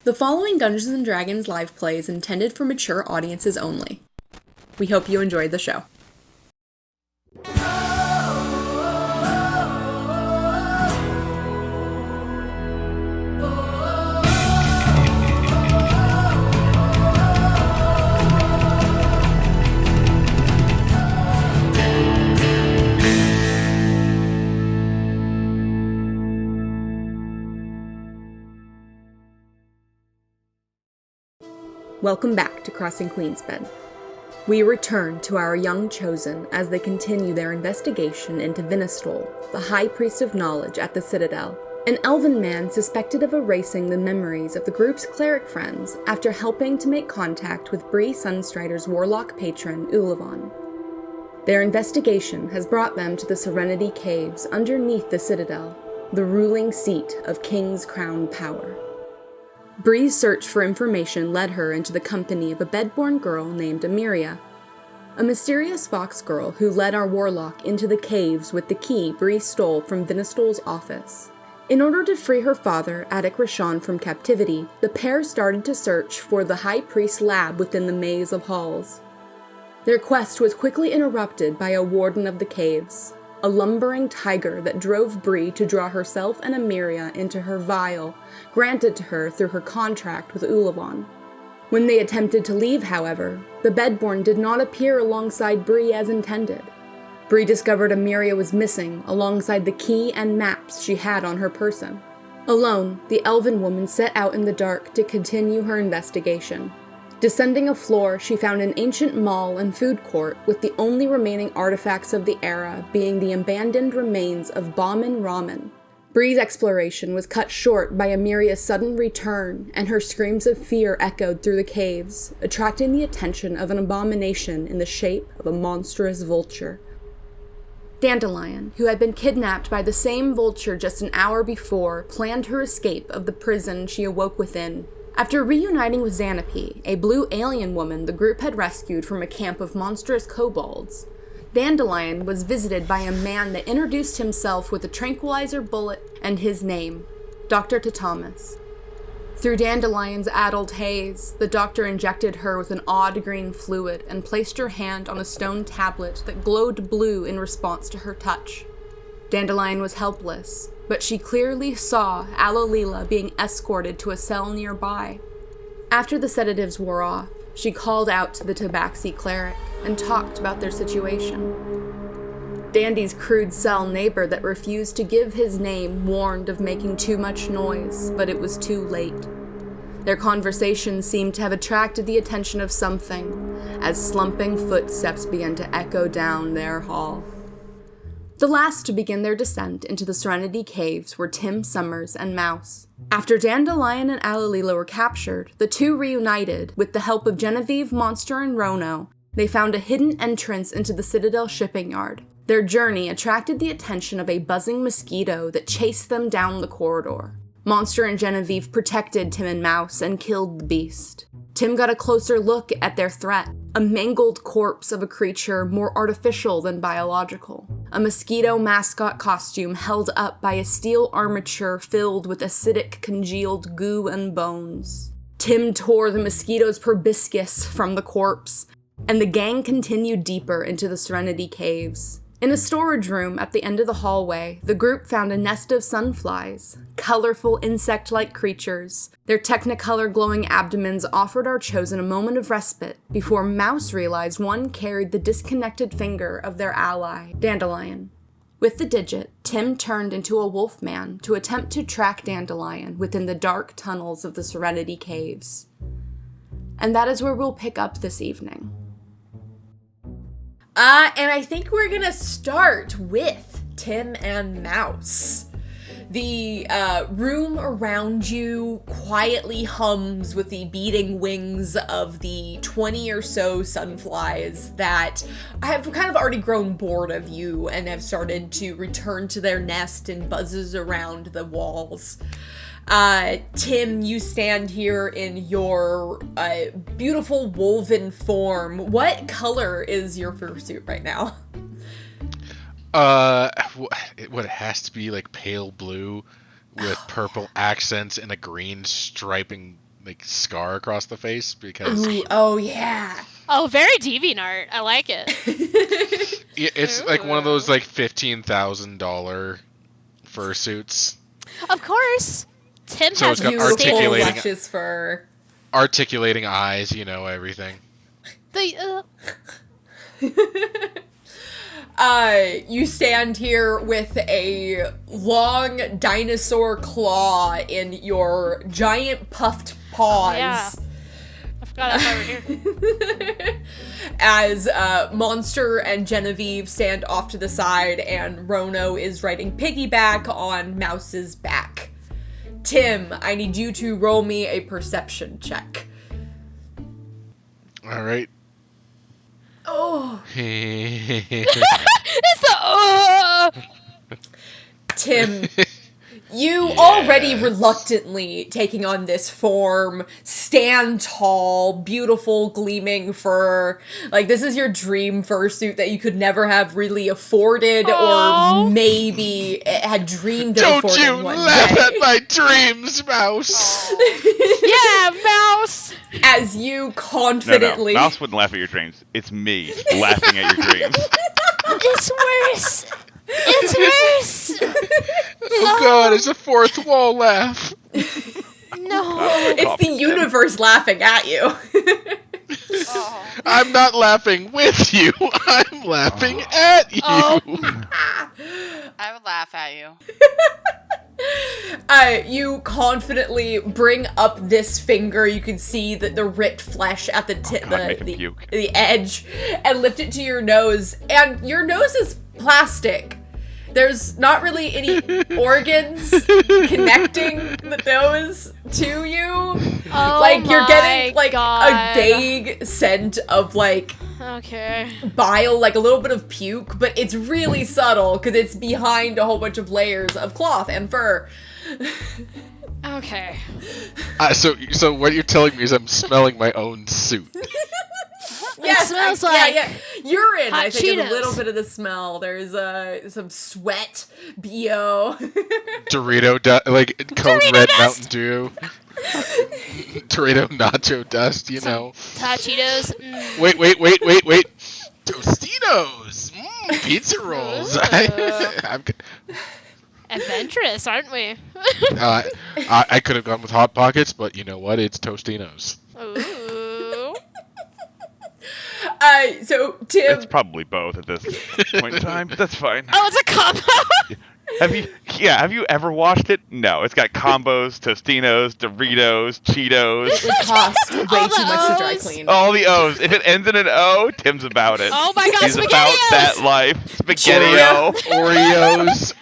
The following Dungeons & Dragons live play is intended for mature audiences only. We hope you enjoyed the show. Welcome back to Crossing Queensbed. We return to our young chosen as they continue their investigation into Vinistol, the High Priest of Knowledge at the Citadel, an elven man suspected of erasing the memories of the group's cleric friends after helping to make contact with Brie Sunstrider's warlock patron, Ulivon. Their investigation has brought them to the Serenity Caves underneath the Citadel, the ruling seat of King's Crown power. Brie's search for information led her into the company of a bedborn girl named Emiria, a mysterious fox girl who led our warlock into the caves with the key Brie stole from Vinistol's office. In order to free her father, Attic Rashawn, from captivity, the pair started to search for the High Priest's lab within the maze of halls. Their quest was quickly interrupted by a warden of the caves, a lumbering tiger that drove Brie to draw herself and Emiria into her vial, granted to her through her contract with Ulivon. When they attempted to leave, however, the bedborn did not appear alongside Brie as intended. Brie discovered Emiria was missing alongside the key and maps she had on her person. Alone, the elven woman set out in the dark to continue her investigation. Descending a floor, she found an ancient mall and food court with the only remaining artifacts of the era being the abandoned remains of Bauman Ramen. Brie's exploration was cut short by Emiria's sudden return, and her screams of fear echoed through the caves, attracting the attention of an abomination in the shape of a monstrous vulture. Dandelion, who had been kidnapped by the same vulture just an hour before, planned her escape of the prison she awoke within. After reuniting with Xanape, a blue alien woman the group had rescued from a camp of monstrous kobolds, Dandelion was visited by a man that introduced himself with a tranquilizer bullet and his name, Dr. Tatamas. Through Dandelion's addled haze, the doctor injected her with an odd green fluid and placed her hand on a stone tablet that glowed blue in response to her touch. Dandelion was helpless, but she clearly saw Alalila being escorted to a cell nearby. After the sedatives wore off, she called out to the Tabaxi cleric and talked about their situation. Dandy's crude cell neighbor that refused to give his name warned of making too much noise, but it was too late. Their conversation seemed to have attracted the attention of something, as slumping footsteps began to echo down their hall. The last to begin their descent into the Serenity Caves were Tim Summers and Mouse. After Dandelion and Alalila were captured, the two reunited. With the help of Genevieve, Monster, and Rono, they found a hidden entrance into the Citadel shipping yard. Their journey attracted the attention of a buzzing mosquito that chased them down the corridor. Monster and Genevieve protected Tim and Mouse and killed the beast. Tim got a closer look at their threat, a mangled corpse of a creature more artificial than biological. A mosquito mascot costume held up by a steel armature filled with acidic congealed goo and bones. Tim tore the mosquito's proboscis from the corpse, and the gang continued deeper into the Serenity Caves. In a storage room at the end of the hallway, the group found a nest of sunflies, colorful insect-like creatures. Their technicolor glowing abdomens offered our chosen a moment of respite before Mouse realized one carried the disconnected finger of their ally, Dandelion. With the digit, Tim turned into a wolfman to attempt to track Dandelion within the dark tunnels of the Serenity Caves. And that is where we'll pick up this evening. And I think we're gonna start with Tim and Mouse. The room around you quietly hums with the beating wings of the 20 or so sunflies that have kind of already grown bored of you and have started to return to their nest in buzzes around the walls. Tim, you stand here in your beautiful woven form. What color is your fursuit right now? It has to be like pale blue with purple accents and a green striping like scar across the face because Ooh, oh yeah. Oh, very DeviantArt. I like it. it's like one of those like $15,000 fursuits. Of course. Tim So has it's got Beautiful articulating- luscious fur. Articulating eyes, everything. You stand here with a long dinosaur claw in your giant puffed paws. Yeah. I forgot I was over here. As Monster and Genevieve stand off to the side and Rono is riding piggyback on Mouse's back. Tim, I need you to roll me a perception check. All right. Oh. It's the Tim, you already reluctantly taking on this form, stand tall, beautiful, gleaming fur. Like, this is your dream fursuit that you could never have really afforded or maybe had dreamed of Don't affording you one laugh day. at my dreams, Mouse! Yeah, Mouse. As you No, confidently... Mouse wouldn't laugh at your dreams. It's me laughing at your dreams. It's worse. It's worse. Oh god, it's a fourth wall laugh. No. It's the universe laughing at you. I'm not laughing with you. I'm laughing at you. Oh. I would laugh at you. You confidently bring up this finger. You can see the ripped flesh at the the edge, and lift it to your nose. And your nose is plastic. There's not really any organs connecting the nose to you. Oh Like, you're getting like God. a vague scent of like Okay. bile, like a little bit of puke, but it's really subtle because it's behind a whole bunch of layers of cloth and fur. Okay. So what you're telling me is I'm smelling my own suit. Yes, smells like urine. hot I think is a Cheetos. little bit of the smell. There's some sweat, bo. Dorito, like Code Dorito Red dust! Mountain Dew. Dorito nacho dust, Hot Cheetos. Wait. Tostitos. Pizza rolls. I'm, Adventurous, aren't we? I could have gone with Hot Pockets, but you know what? It's Tostinos. Ooh. So Tim, It's probably both at this point in time, but that's fine. Oh, it's a combo. Have you ever watched it? No, it's got combos, Tostinos, Doritos, Cheetos, it costs way All too the much to dry O's. clean. all the O's. If it ends in an O, Tim's about it. Oh my God, He's about SpaghettiOs! that life. Spaghetti-O. Oreos.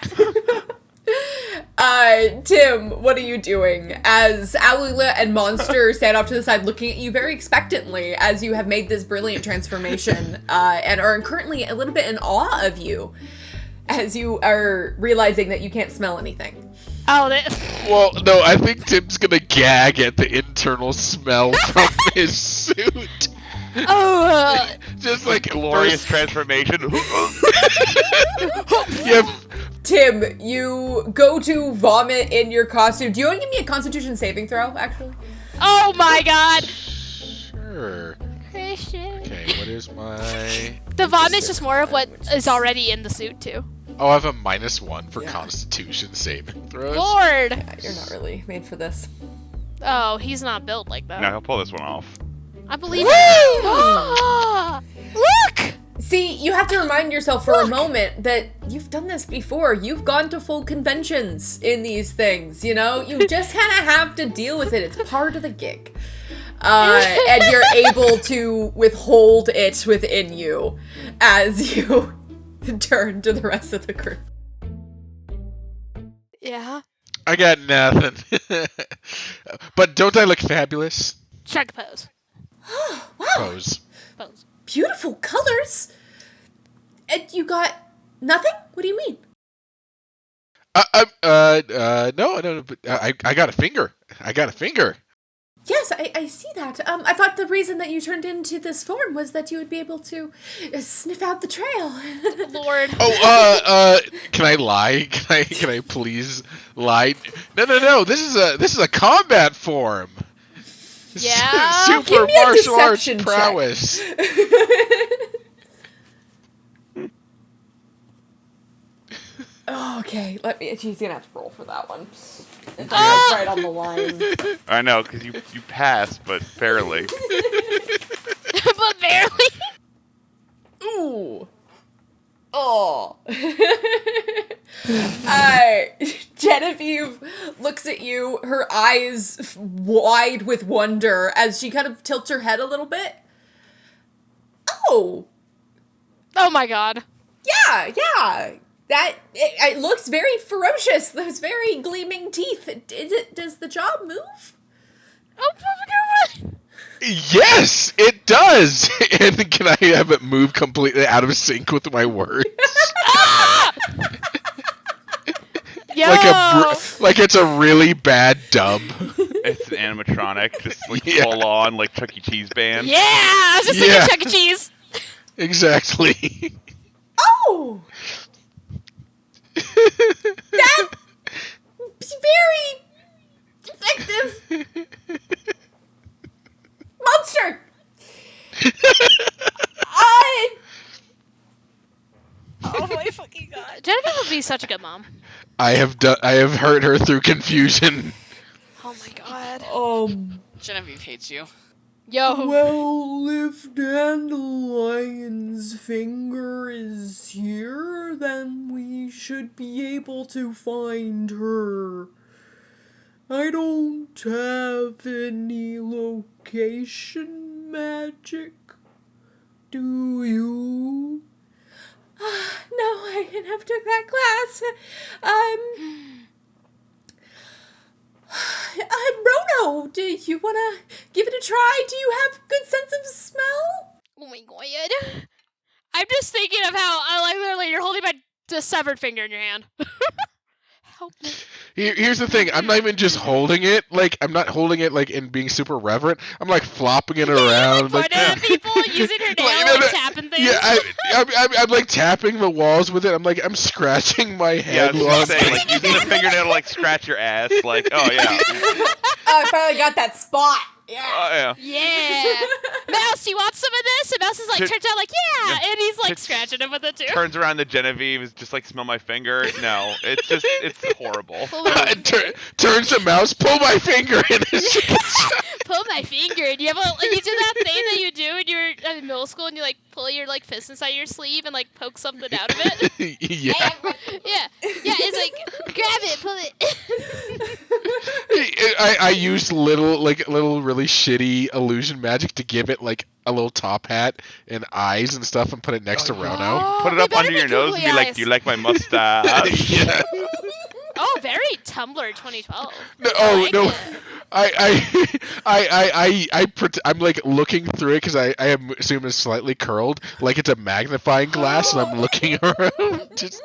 Tim, what are you doing? As Alula and Monster stand off to the side looking at you very expectantly as you have made this brilliant transformation, and are currently a little bit in awe of you as you are realizing that you can't smell anything. Oh, Well, no, I think Tim's gonna gag at the internal smell from his suit. oh. Just like Glorious first, transformation. yeah, Tim, you go to vomit in your costume. Do you want to give me a Constitution saving throw, actually? Oh my God. sure. Christian. Okay, what is my... The vomit's just more of what is already in the suit too. Oh, I have a -1 for Constitution saving throws. Lord. You're not really made for this. Oh, he's not built like that. No, he'll pull this one off. I believe it. Look! See, you have to remind yourself for a moment that you've done this before. You've gone to full conventions in these things, you know? You just kind of have to deal with it. It's part of the gig. And you're able to withhold it within you as you turn to the rest of the group. Yeah. I got nothing. But don't I look fabulous? Shark pose. Pose. Pose. Beautiful colors. And you got nothing? What do you mean? No, but I got a finger. I got a finger. Yes, I see that. I thought the reason that you turned into this form was that you would be able to sniff out the trail. Lord. Oh, can I lie? Can I please lie? No. This is a combat form. Yeah. Super Give me a martial arts deception check. prowess. Okay, she's gonna have to roll for that one. It's right on the line. I know, because you passed, but barely. But barely. Ooh. Oh. Genevieve looks at you, her eyes wide with wonder as she kind of tilts her head a little bit. Oh. Oh my god. Yeah. It looks very ferocious. Those very gleaming teeth. Does the jaw move? Oh my god. Yes, it does. And can I have it move completely out of sync with my words? Yo. Like it's a really bad dub. It's an animatronic, just like Yeah. full on, like Chuck E. Cheese band. Yeah, I was just thinking Chuck E. Cheese. Exactly. Oh! That's very effective. Monster! Oh my fucking god. Jennifer would be such a good mom. I have hurt her through confusion. Oh my god. Genevieve hates you. Yo. Well, if Dandelion's finger is here, then we should be able to find her. I don't have any location magic. Do you? No, I didn't have to take that class. Rono, do you want to give it a try? Do you have good sense of smell? Oh my god. I'm just thinking of how, literally, you're holding my severed finger in your hand. Help me. Here's the thing. I'm not even just holding it. Like, I'm not holding it, like, and being super reverent. I'm, like, flopping it around. Like, pointing at people, using her nail, like, tapping things. Yeah, I'm, like, tapping the walls with it. I'm scratching my Yeah, head. I was gonna say, like, using the fingernail to, like, scratch your ass. Like, oh, yeah. I finally got that spot. Yeah. Oh, yeah. Yeah. Mouse, you want some of this? And Mouse is like, turns out like, yeah. And he's like scratching him with it too. Turns around to Genevieve, is just like, smell my finger. No, it's horrible. Turns to Mouse, pull my finger in his Pull my finger. And you do that thing that you do when you're in middle school and you like pull your like fist inside your sleeve and like poke something out of it. Yeah. Yeah. Yeah, it's like, grab it, pull it. I used little really shitty illusion magic to give it like a little top hat and eyes and stuff and put it next to Rono. Put it up under your nose and be like, do you like my mustache? Yeah. Oh, very Tumblr 2012. No, I like I'm like looking through it because I assume it's slightly curled, like it's a magnifying glass, and I'm looking around. Just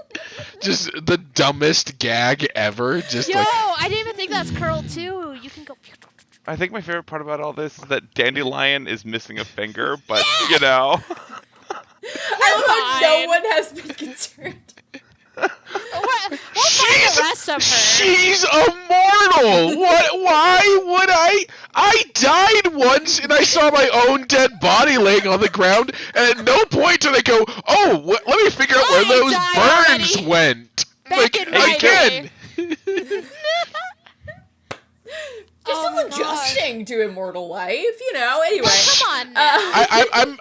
the dumbest gag ever. Just Yo, like I didn't even think that's curled too. You can go. I think my favorite part about all this is that Dandelion is missing a finger, but, you know. I love how no one has been concerned. We'll find the rest of her. She's immortal. Why would I? I died once, and I saw my own dead body laying on the ground, and at no point did I go, "Oh, let me figure out where those burns went." Back in my again. Just a little adjusting to immortal life, you know. Anyway, come on now.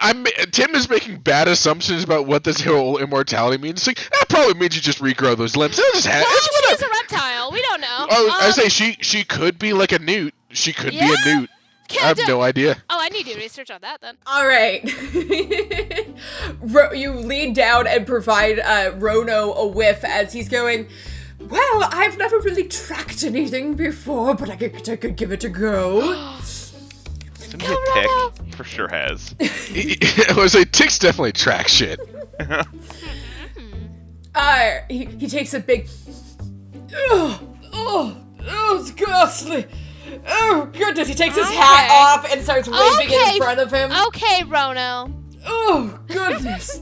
I'm Tim is making bad assumptions about what this whole immortality means. It's like, that probably means you just regrow those limbs. She's a reptile. We don't know. Oh, I say she could be like a newt. She could be a newt. I have no idea. Oh, I need to do research on that then. All right. You lean down and provide Rono a whiff as he's going, well, I've never really tracked anything before, but I could give it a go. Tick for sure has. I was like, ticks definitely track shit. He takes a big... Oh, it's ghastly. Oh, goodness. He takes his hat off and starts waving it in front of him. Okay, Rono. Oh, goodness.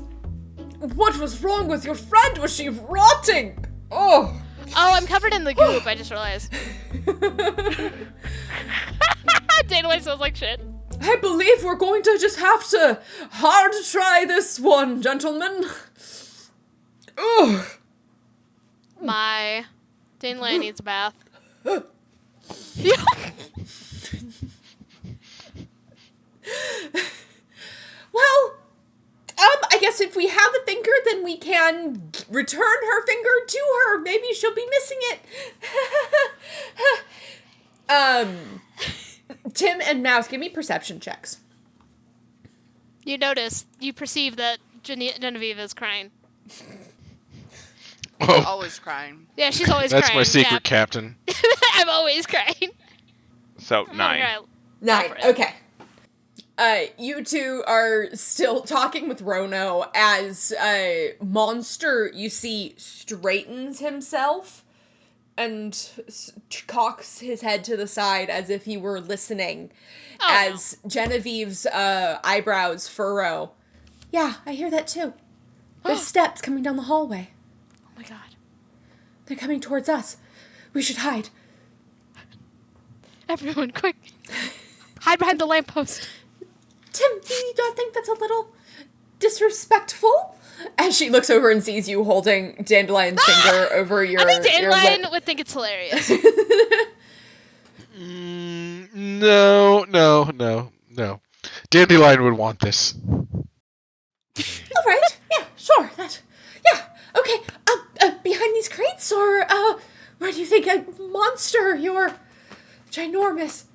What was wrong with your friend? Was she rotting? Oh, I'm covered in the goop, I just realized. Dandelion smells like shit. I believe we're going to just have to hard try this one, gentlemen. Ugh. My Dandelion needs a bath. Well, I guess if we have the finger, then we can return her finger to her. Maybe she'll be missing it. Tim and Mouse, give me perception checks. You perceive that Genevieve is crying. Oh, Always crying. Yeah, she's always that's crying. my secret Yeah. captain. I'm always crying. So 9. Alright. 9. Okay. You two are still talking with Rono as Monster, you see, straightens himself and cocks his head to the side as if he were listening as Genevieve's eyebrows furrow. Yeah, I hear that too. There's steps coming down the hallway. Oh my god. They're coming towards us. We should hide. Everyone, quick. Hide behind the lamppost. Tim, do you not think that's a little disrespectful? As she looks over and sees you holding Dandelion's finger over your I think Dandelion your lip. would think it's hilarious. No. Dandelion would want this. All right. Yeah, sure. Yeah. Okay. Behind these crates, or where do you think a monster? You're ginormous.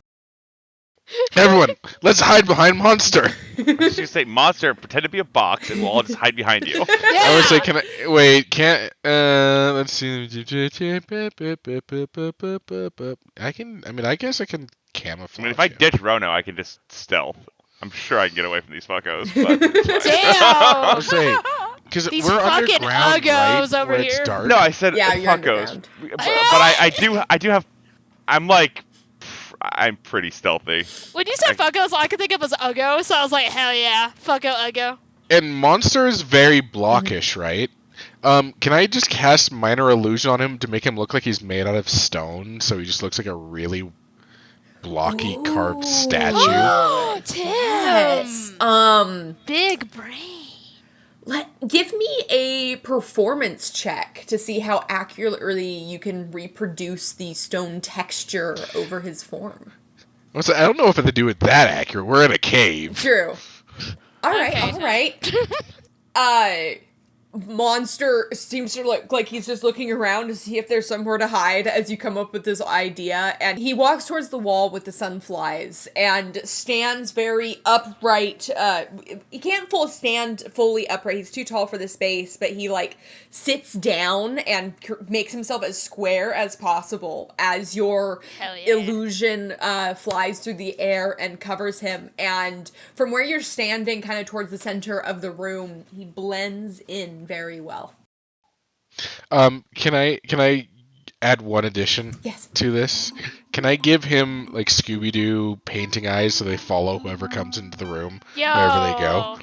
Everyone, let's hide behind Monster. I was just gonna say, Monster, pretend to be a box, and we'll all just hide behind you. I would say, let's see. I guess I can camouflage. I mean, if I you. ditch Rono, I can just stealth. I'm sure I can get away from these fuckos. But it's fine. I Damn! would say, because These we're fucking underground, uggos right, over where it's here. dark. No, I said Yeah, you're fuckos. underground. But I do have. I'm pretty stealthy. When you said Fuckos, all I could think of was Uggo, so I was like, hell yeah. Fucko Uggo. And Monster is very blockish, right? Can I just cast Minor Illusion on him to make him look like he's made out of stone, so he just looks like a really blocky carved statue? Oh, Tim! Yes. Big brain. Give me a performance check to see how accurately you can reproduce the stone texture over his form. I don't know if it to do with that accurate. We're in a cave. True. All Okay. right. Monster seems to look like he's just looking around to see if there's somewhere to hide as you come up with this idea. And he walks towards the wall with the sunflies and stands very upright. He can't stand fully upright. He's too tall for the space, but he sits down and makes himself as square as possible as your Hell yeah. illusion flies through the air and covers him. And from where you're standing, kind of towards the center of the room, he blends in very well. Can I add one addition Yes. to this? Can I give him Scooby-Doo painting eyes so they follow whoever comes into the room Yo. wherever they go?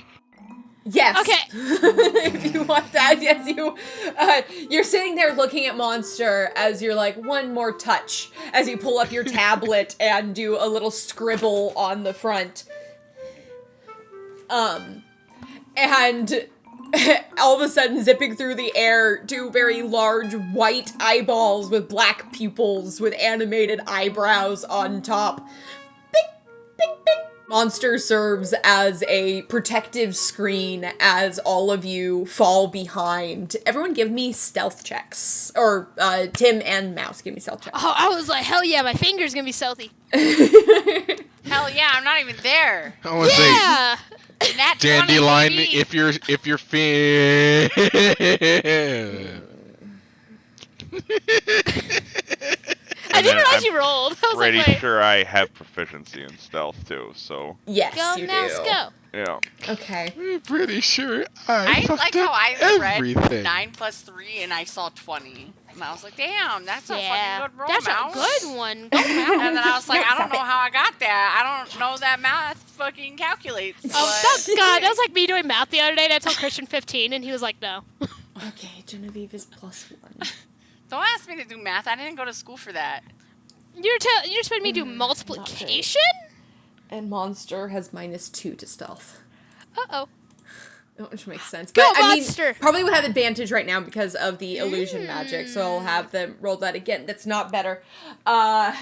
Yes. Okay. If you want that, yes, you're sitting there looking at Monster as you're like, one more touch, as you pull up your tablet and do a little scribble on the front. And all of a sudden, zipping through the air, two very large white eyeballs with black pupils with animated eyebrows on top. Bing, bing, bing. Monster serves as a protective screen as all of you fall behind. Everyone give me stealth checks. Or, Tim and Mouse, give me stealth checks. Oh, I was like, hell yeah, my finger's gonna be stealthy. Hell yeah, I'm not even there. I want to say, Yeah! Nat 20, Dandelion, baby. if you're I didn't realize I'm you rolled. I was Pretty like, wait. sure I have proficiency in stealth too. So Yes, Go, you now, do. go. yeah. Okay. I'm pretty sure I fucked like up how I everything. read 9 plus 3 and I saw 20. And I was like, damn, that's a Yeah, fucking good roll, that's Mouse. a good one. Go, Mouse. And then I was like, No, I don't stop know it. how I got there. I don't know that math fucking calculates. Oh, but- God, that was like me doing math the other day, and I told Christian 15, and he was like, no. Okay, Genevieve is +1. Don't ask me to do math. I didn't go to school for that. You're just making me do multiplication? And Monster has -2 to stealth. Uh-oh. Which makes sense. Go, But Monster! probably would have advantage right now because of the illusion magic, so I'll have them roll that again. That's not better. Alright.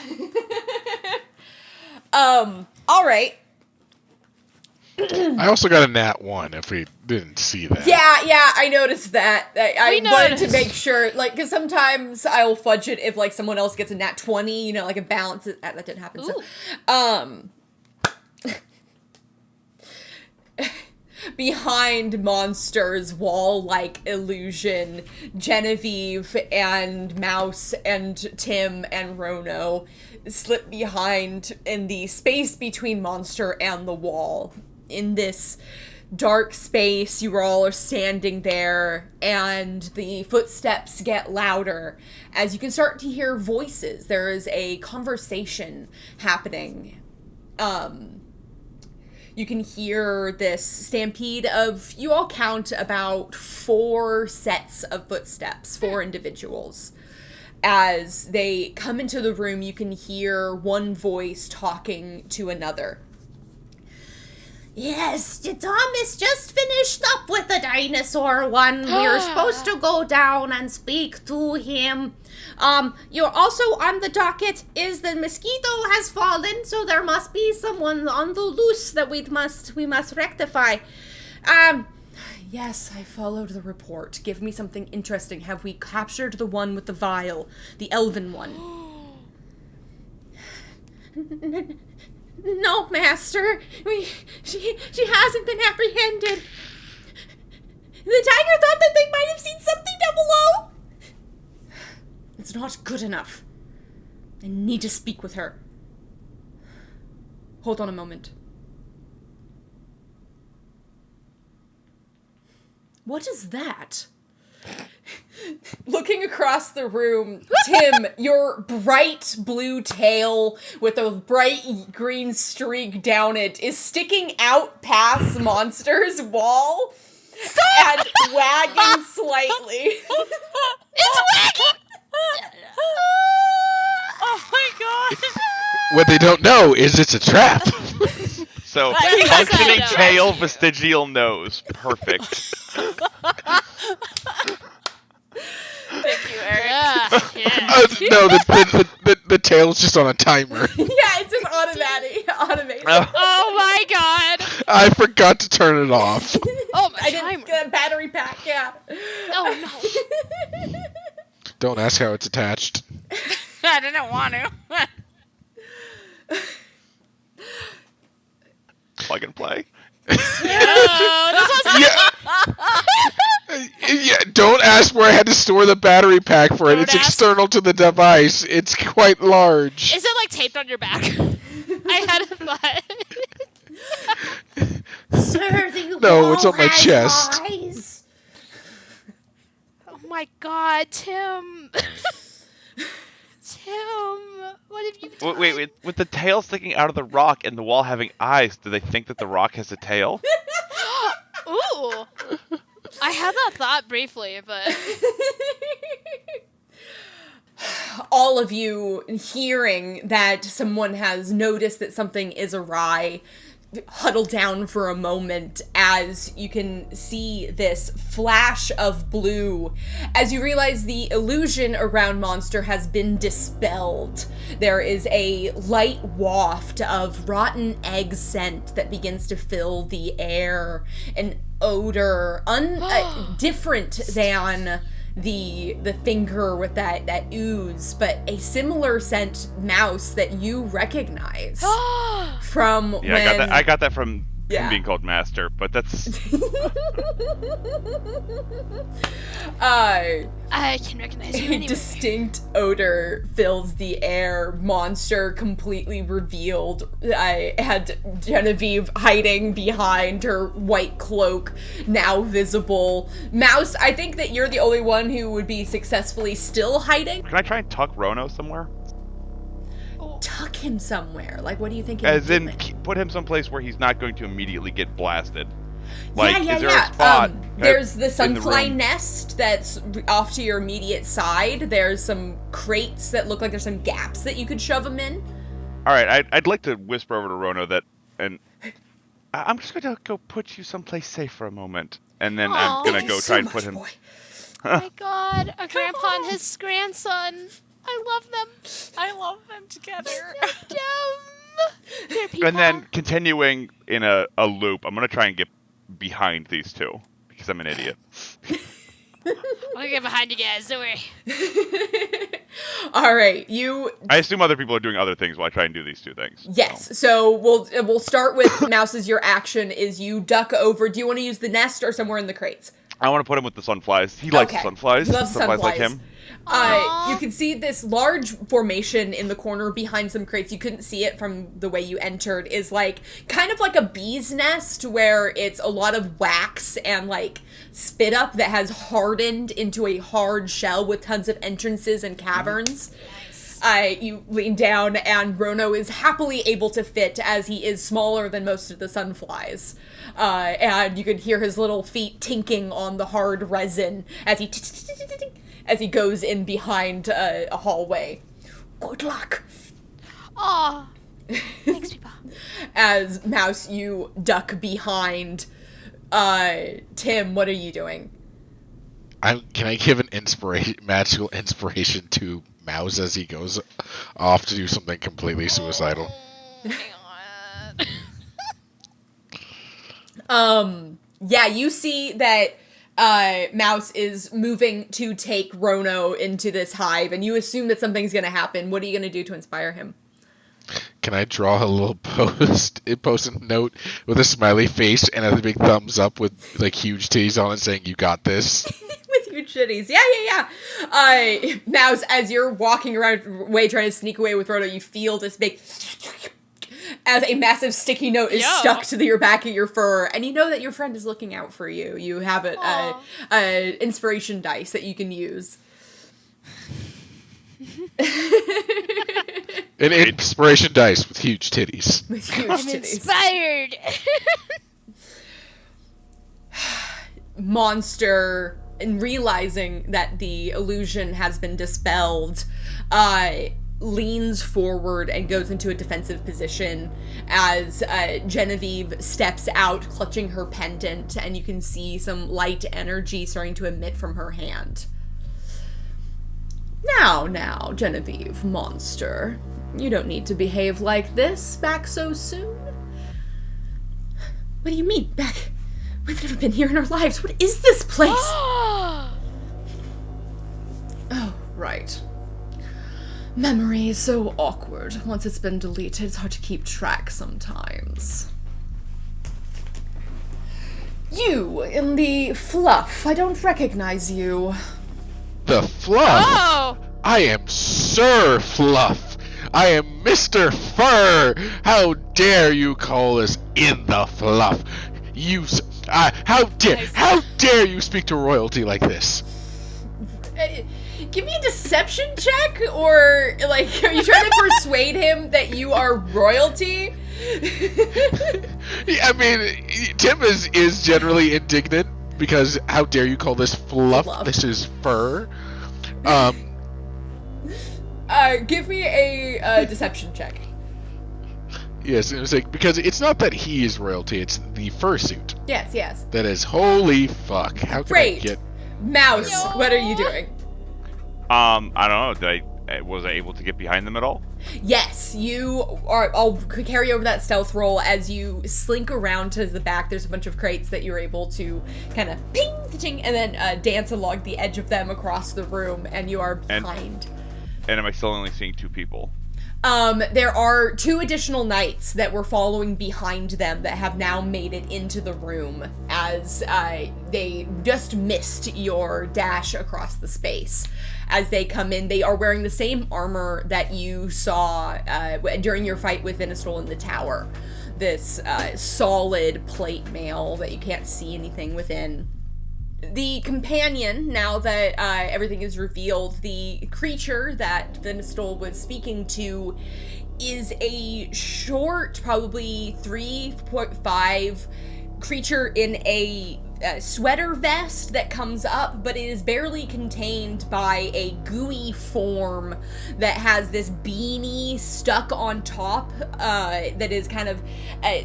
I also got a nat 1 if we didn't see that. Yeah, I noticed that. I We wanted to noticed. make sure, like, because sometimes I will fudge it if, like, someone else gets a nat 20, you know, like a balance. That didn't happen. Ooh. So, behind Monster's wall-like illusion, Genevieve and Mouse and Tim and Rono slip behind in the space between Monster and the wall. In this dark space, you all are standing there, and the footsteps get louder as you can start to hear voices. There is a conversation happening. You can hear this stampede of, you all count about 4 sets of footsteps, 4 individuals. As they come into the room, you can hear one voice talking to another. Yes, Thomas just finished up with the dinosaur one. We're supposed to go down and speak to him. You're also on the docket is the mosquito has fallen, so there must be someone on the loose that we must rectify. Yes, I followed the report. Give me something interesting. Have we captured the one with the vial? The elven one? No, Master. She hasn't been apprehended. The tiger thought that they might have seen something down below. It's not good enough. I need to speak with her. Hold on a moment. What is that? Looking across the room, Tim, your bright blue tail with a bright green streak down it is sticking out past Monster's wall and wagging slightly. It's wagging! Oh my god. What they don't know is it's a trap. So, That's functioning awesome. tail, vestigial nose. Perfect. Thank you, Eric. Yeah. No, the tail's just on a timer. Yeah, it's just automated. Oh my god. I forgot to turn it off. Oh my I timer. didn't get a battery pack, yeah. Oh no. Don't ask how it's attached. I didn't want to. Plug and play. No, this was Yeah. Yeah, don't ask where I had to store the battery pack for it. Don't It's ask. external to the device. It's quite large. Is it like taped on your back? I had a thought. Sir, the No, it's wall on my has chest. eyes. Oh my god, Tim. Tim, what have you done? Wait. With the tail sticking out of the rock and the wall having eyes, do they think that the rock has a tail? Ooh. I had that thought briefly, but All of you hearing that someone has noticed that something is awry huddle down for a moment as you can see this flash of blue as you realize the illusion around Monster has been dispelled. There is a light waft of rotten egg scent that begins to fill the air, an odor different than the finger with that ooze, but a similar scent, Mouse, that you recognize from Yeah, when I got that from Yeah. being called Master, but that's I can recognize you a anyway. distinct odor fills the air. Monster completely revealed. I had Genevieve hiding behind her white cloak, now visible. Mouse, I think that you're the only one who would be successfully still hiding. Can I try and tuck Rono somewhere? Tuck him somewhere. Like, what do you think? As in, put him someplace where he's not going to immediately get blasted. Like, yeah. is there a spot? There's the in the sunfly room? nest that's off to your immediate side. There's some crates that look like there's some gaps that you could shove them in. All right, I'd like to whisper over to Rono that and I'm just going to go put you someplace safe for a moment. And then Aw. I'm going Thank to you go so try and much, put him... boy. Oh my god, a grandpa and his grandson. I love them. I love them together. They're people. And then continuing in a loop, I'm going to try and get behind these two. Because I'm an idiot. I'll get behind you guys, don't worry. All right, you. I assume other people are doing other things while I try and do these two things. Yes. So we'll start with Mouse as your action is you duck over. Do you want to use the nest or somewhere in the crates? I want to put him with the sunflies. He likes Okay. sunflies. He loves sunflies like sunflies. him. You can see this large formation in the corner behind some crates. You couldn't see it from the way you entered. Is like kind of like a bee's nest where it's a lot of wax and like spit up that has hardened into a hard shell with tons of entrances and caverns. You lean down and Rono is happily able to fit as he is smaller than most of the sunflies. And you can hear his little feet tinking on the hard resin as he goes in behind a hallway. Good luck. Aw. Thanks, people. As Mouse, you duck behind. Tim, what are you doing? Can I give an magical inspiration to Mouse as he goes off to do something completely suicidal? Hang on. Yeah, you see that Mouse is moving to take Rono into this hive, and you assume that something's gonna happen. What are you gonna do to inspire him? Can I draw a little post-it note with a smiley face and a big thumbs up with like huge titties on it saying "You got this"? With your shitties. Yeah. Mouse, as you're walking around trying to sneak away with Rono, you feel this big as a massive sticky note is stuck to your back of your fur, and you know that your friend is looking out for you. You have an inspiration dice that you can use. An inspiration dice with huge titties. With huge I'm titties. inspired. Monster, and realizing that the illusion has been dispelled, leans forward and goes into a defensive position as Genevieve steps out clutching her pendant, and you can see some light energy starting to emit from her hand. Now, Genevieve, monster. You don't need to behave like this back so soon. What do you mean, back? We've never been here in our lives. What is this place? Oh, right. Memory is so awkward. Once it's been deleted, it's hard to keep track sometimes. You, in the fluff. I don't recognize you. The Fluff? Oh! I am Sir Fluff. I am Mr. Fur. How dare you call us in the Fluff? How dare you speak to royalty like this? Give me a deception check, or, like, are you trying to persuade him that you are royalty? I mean, Tim is generally indignant because how dare you call this fluff? This is fur. Give me a deception check. Yes, it was like, because it's not that he is royalty, it's the fursuit. Yes. That is holy fuck. How can I get Mouse, what are you doing? I don't know. Was I able to get behind them at all? Yes, you are. I'll carry over that stealth roll as you slink around to the back. There's a bunch of crates that you're able to kind of ping, and then dance along the edge of them across the room, and you are behind. And am I still only seeing two people? There are 2 additional knights that were following behind them that have now made it into the room as they just missed your dash across the space. As they come in, they are wearing the same armor that you saw during your fight with Vinistol in the tower. This solid plate mail that you can't see anything within. The companion, now that everything is revealed, the creature that Vinistol was speaking to is a short, probably 3.5 creature in a sweater vest that comes up, but it is barely contained by a gooey form that has this beanie stuck on top that is kind of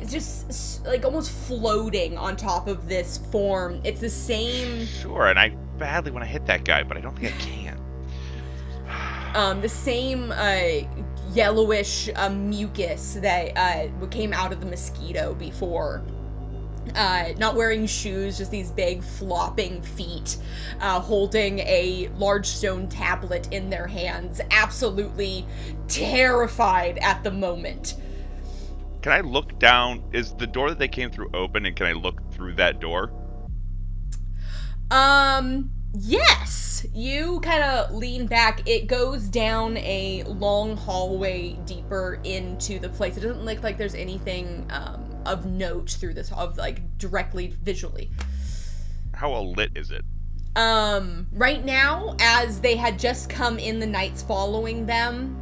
just like almost floating on top of this form. It's the same... Sure, and I badly want to hit that guy, but I don't think I can. The same yellowish mucus that came out of the mosquito before. Not wearing shoes, just these big flopping feet, holding a large stone tablet in their hands, absolutely terrified at the moment. Can I look down? Is the door that they came through open, and can I look through that door? Yes. You kind of lean back. It goes down a long hallway deeper into the place. It doesn't look like there's anything, of note through this, of like directly visually. How well lit is it? Right now, as they had just come in the nights following them,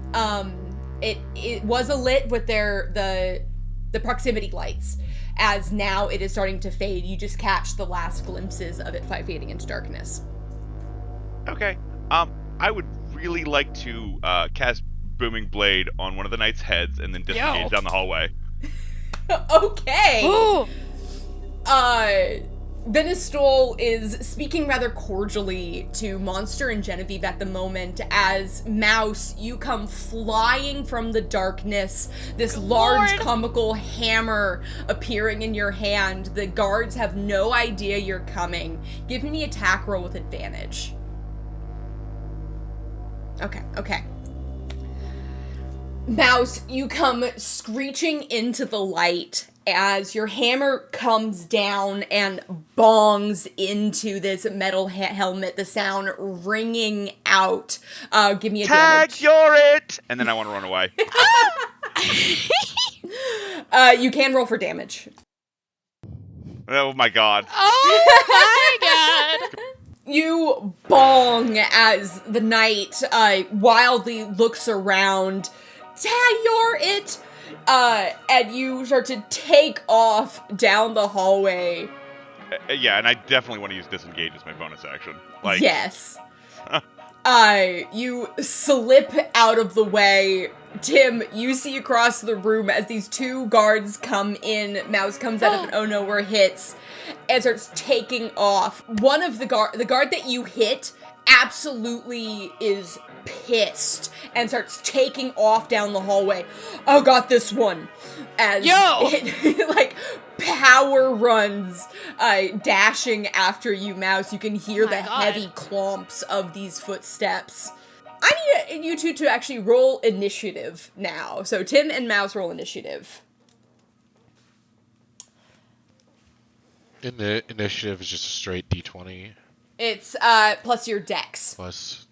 it was lit with the proximity lights. As now it is starting to fade, you just catch the last glimpses of it fading into darkness. Okay. I would really like to cast Booming Blade on one of the knights' heads and then disengage down the hallway. Okay. Ooh. Venistol is speaking rather cordially to Monster and Genevieve at the moment as Mouse, you come flying from the darkness, this large comical hammer appearing in your hand. The guards have no idea you're coming. Give me an attack roll with advantage. Okay. Mouse, you come screeching into the light as your hammer comes down and bongs into this metal helmet, the sound ringing out. Give me a damage. Tag, you're it! And then I want to run away. You can roll for damage. Oh my god. Oh my god. You bong as the knight wildly looks around. Tag, you're it! And you start to take off down the hallway. Yeah, and I definitely want to use disengage as my bonus action. Like, yes. You slip out of the way. Tim, you see across the room as these two guards come in. Mouse comes out of an oh nowhere hits and starts taking off. One of the guard that you hit absolutely is pissed and starts taking off down the hallway. Oh, got this one. As it like power runs, dashing after you, Mouse. You can hear the heavy clomps of these footsteps. I need you two to actually roll initiative now. So Tim and Mouse roll initiative. In the initiative is just a straight D20. It's plus your dex. Plus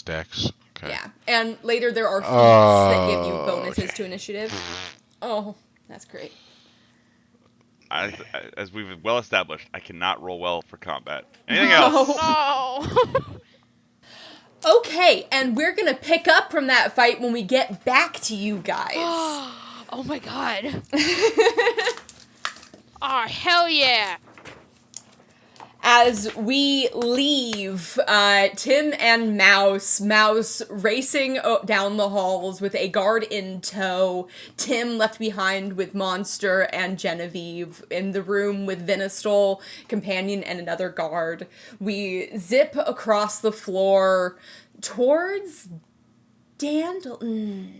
dex. Okay. Yeah, and later there are feats that give you bonuses to initiative. Oh, that's great. As we've well established, I cannot roll well for combat. Anything else? Oh. Okay, and we're gonna pick up from that fight when we get back to you guys. Oh my god. Oh, hell yeah. As we leave, Tim and Mouse racing down the halls with a guard in tow, Tim left behind with Monster and Genevieve in the room with Venistol, companion, and another guard. We zip across the floor towards Dandelion.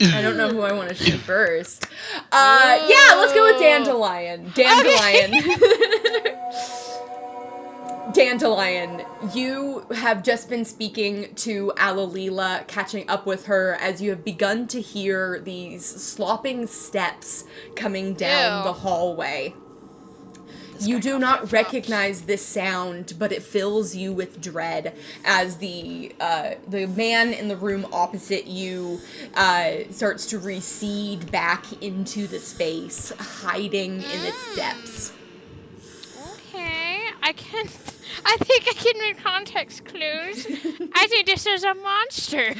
I don't know who I want to shoot first. Yeah, let's go with Dandelion. Dandelion, you have just been speaking to Alalila, catching up with her as you have begun to hear these slopping steps coming down the hallway. You do not recognize this sound, but it fills you with dread as the man in the room opposite you starts to recede back into the space, hiding in its depths. Okay, I think I can read context clues. I think this is a monster.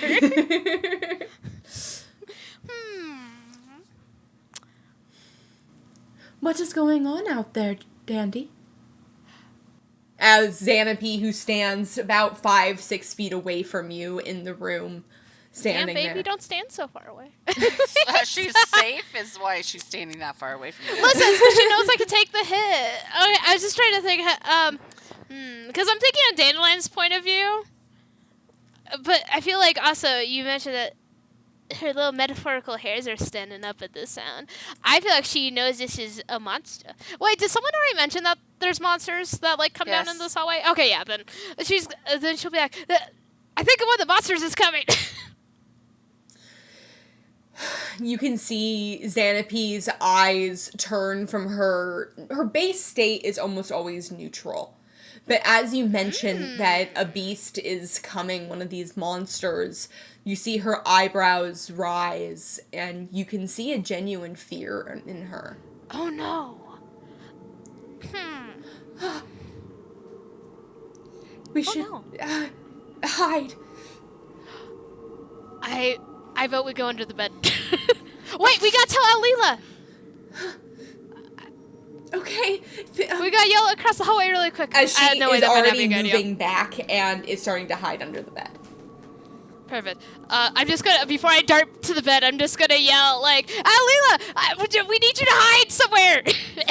What is going on out there, Dandy? As Xanape, who stands about 5-6 feet away from you in the room, standing Damn, baby, there. don't stand so far away. She's safe is why she's standing that far away from you. Listen, because she knows I can take the hit. Okay, I was just trying to think, because I'm thinking on Dandelion's point of view, but I feel like also you mentioned that her little metaphorical hairs are standing up at this sound. I feel like she knows this is a monster. Wait, did someone already mention that there's monsters that like come down in this hallway? Okay, yeah, then she'll be like, I think one of the monsters is coming. You can see Xanape's eyes turn from her base state is almost always neutral. But as you mentioned that a beast is coming, one of these monsters, you see her eyebrows rise, and you can see a genuine fear in her. Oh no. We should hide. I vote we go under the bed. Wait, we gotta tell Alila. Okay. We gotta yell across the hallway really quick. As she is already moving moving back and is starting to hide under the bed. Perfect. I'm just gonna, before I dart to the bed, I'm just gonna yell, like, Alila, we need you to hide somewhere!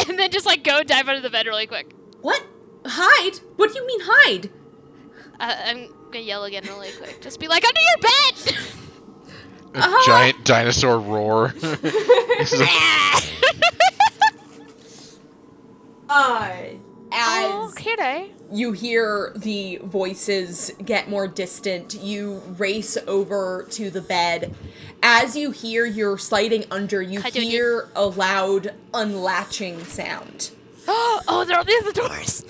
And then just, like, go dive under the bed really quick. What? Hide? What do you mean hide? I'm gonna yell again really quick. Just be like, under your bed! A giant dinosaur roar. As Okay. you hear the voices get more distant, you race over to the bed. As you hear you're sliding under, you hear a loud unlatching sound. Oh, they're opening the doors!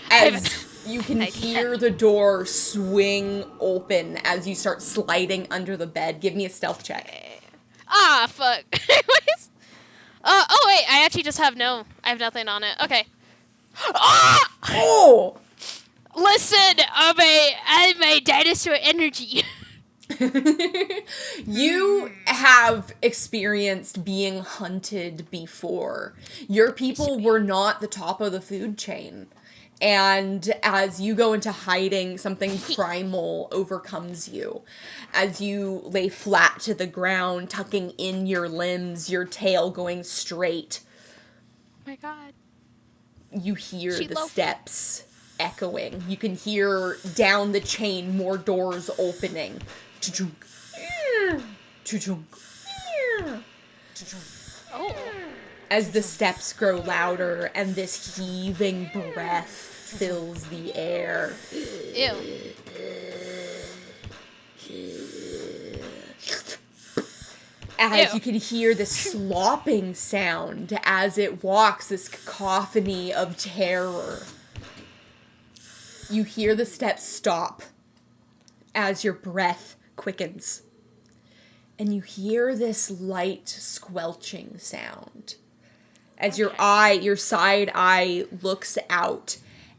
As you can hear the door swing open as you start sliding under the bed. Give me a stealth check. Ah, fuck. Anyways. Oh, wait, I actually just have I have nothing on it. Okay. Ah! Oh! Listen, I'm a dinosaur energy. You have experienced being hunted before. Your people were not the top of the food chain. And as you go into hiding, something primal overcomes you. As you lay flat to the ground, tucking in your limbs, your tail going straight. Oh my god. You hear the steps echoing. You can hear down the chain more doors opening. Cha-chunk. Cha-chunk. Oh. As the steps grow louder and this heaving breath fills the air. Ew. As you can hear the slopping sound as it walks, this cacophony of terror. You hear the steps stop as your breath quickens. And you hear this light squelching sound. As your side eye looks out,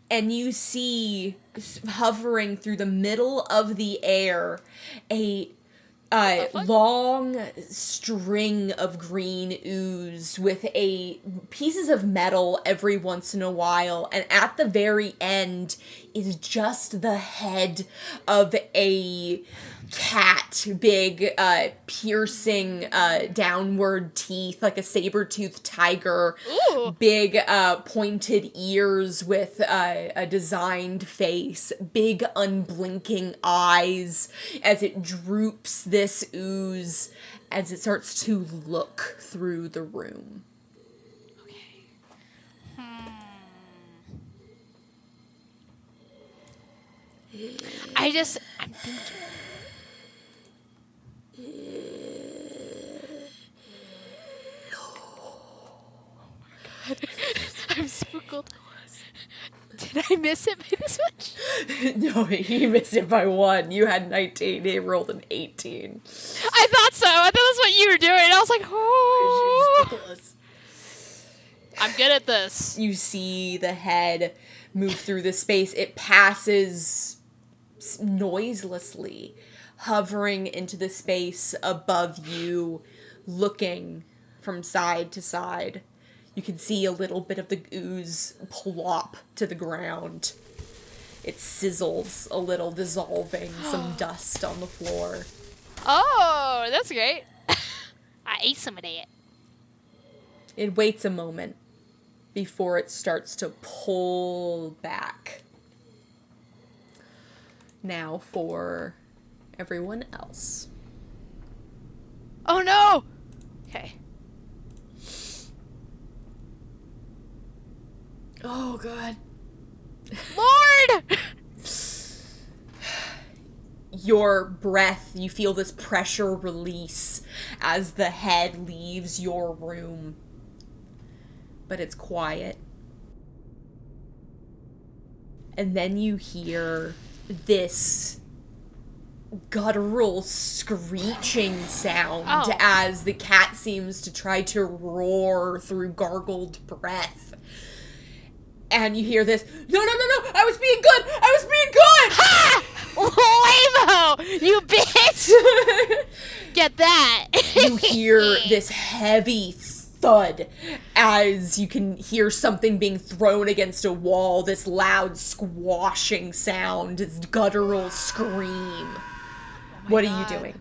and you see hovering through the middle of the air a long string of green ooze with pieces of metal every once in a while, and at the very end is just the head of a cat, big, piercing, downward teeth, like a saber-toothed tiger. Ooh. Big, pointed ears with a designed face, big, unblinking eyes, as it droops this ooze, as it starts to look through the room. I'm thinking. I'm spooked. Did I miss it by this much? No, you missed it by 1. You had 19, he rolled an 18. I thought so. I thought that's what you were doing. I was like, oh. I'm good at this. You see the head move through the space. It passes noiselessly, hovering into the space above you, looking from side to side. You can see a little bit of the ooze plop to the ground. It sizzles a little, dissolving some dust on the floor. Oh, that's great. I ate some of that. It waits a moment before it starts to pull back. Now for everyone else. Oh no! Okay. Oh, God. Lord! Your breath, you feel this pressure release as the head leaves your room. But it's quiet. And then you hear this guttural screeching sound as the cat seems to try to roar through gargled breath. And you hear this, no, I was being good! Ha! Waymo! You bitch! Get that. You hear this heavy thud as you can hear something being thrown against a wall, this loud squashing sound, this guttural scream. What are you doing?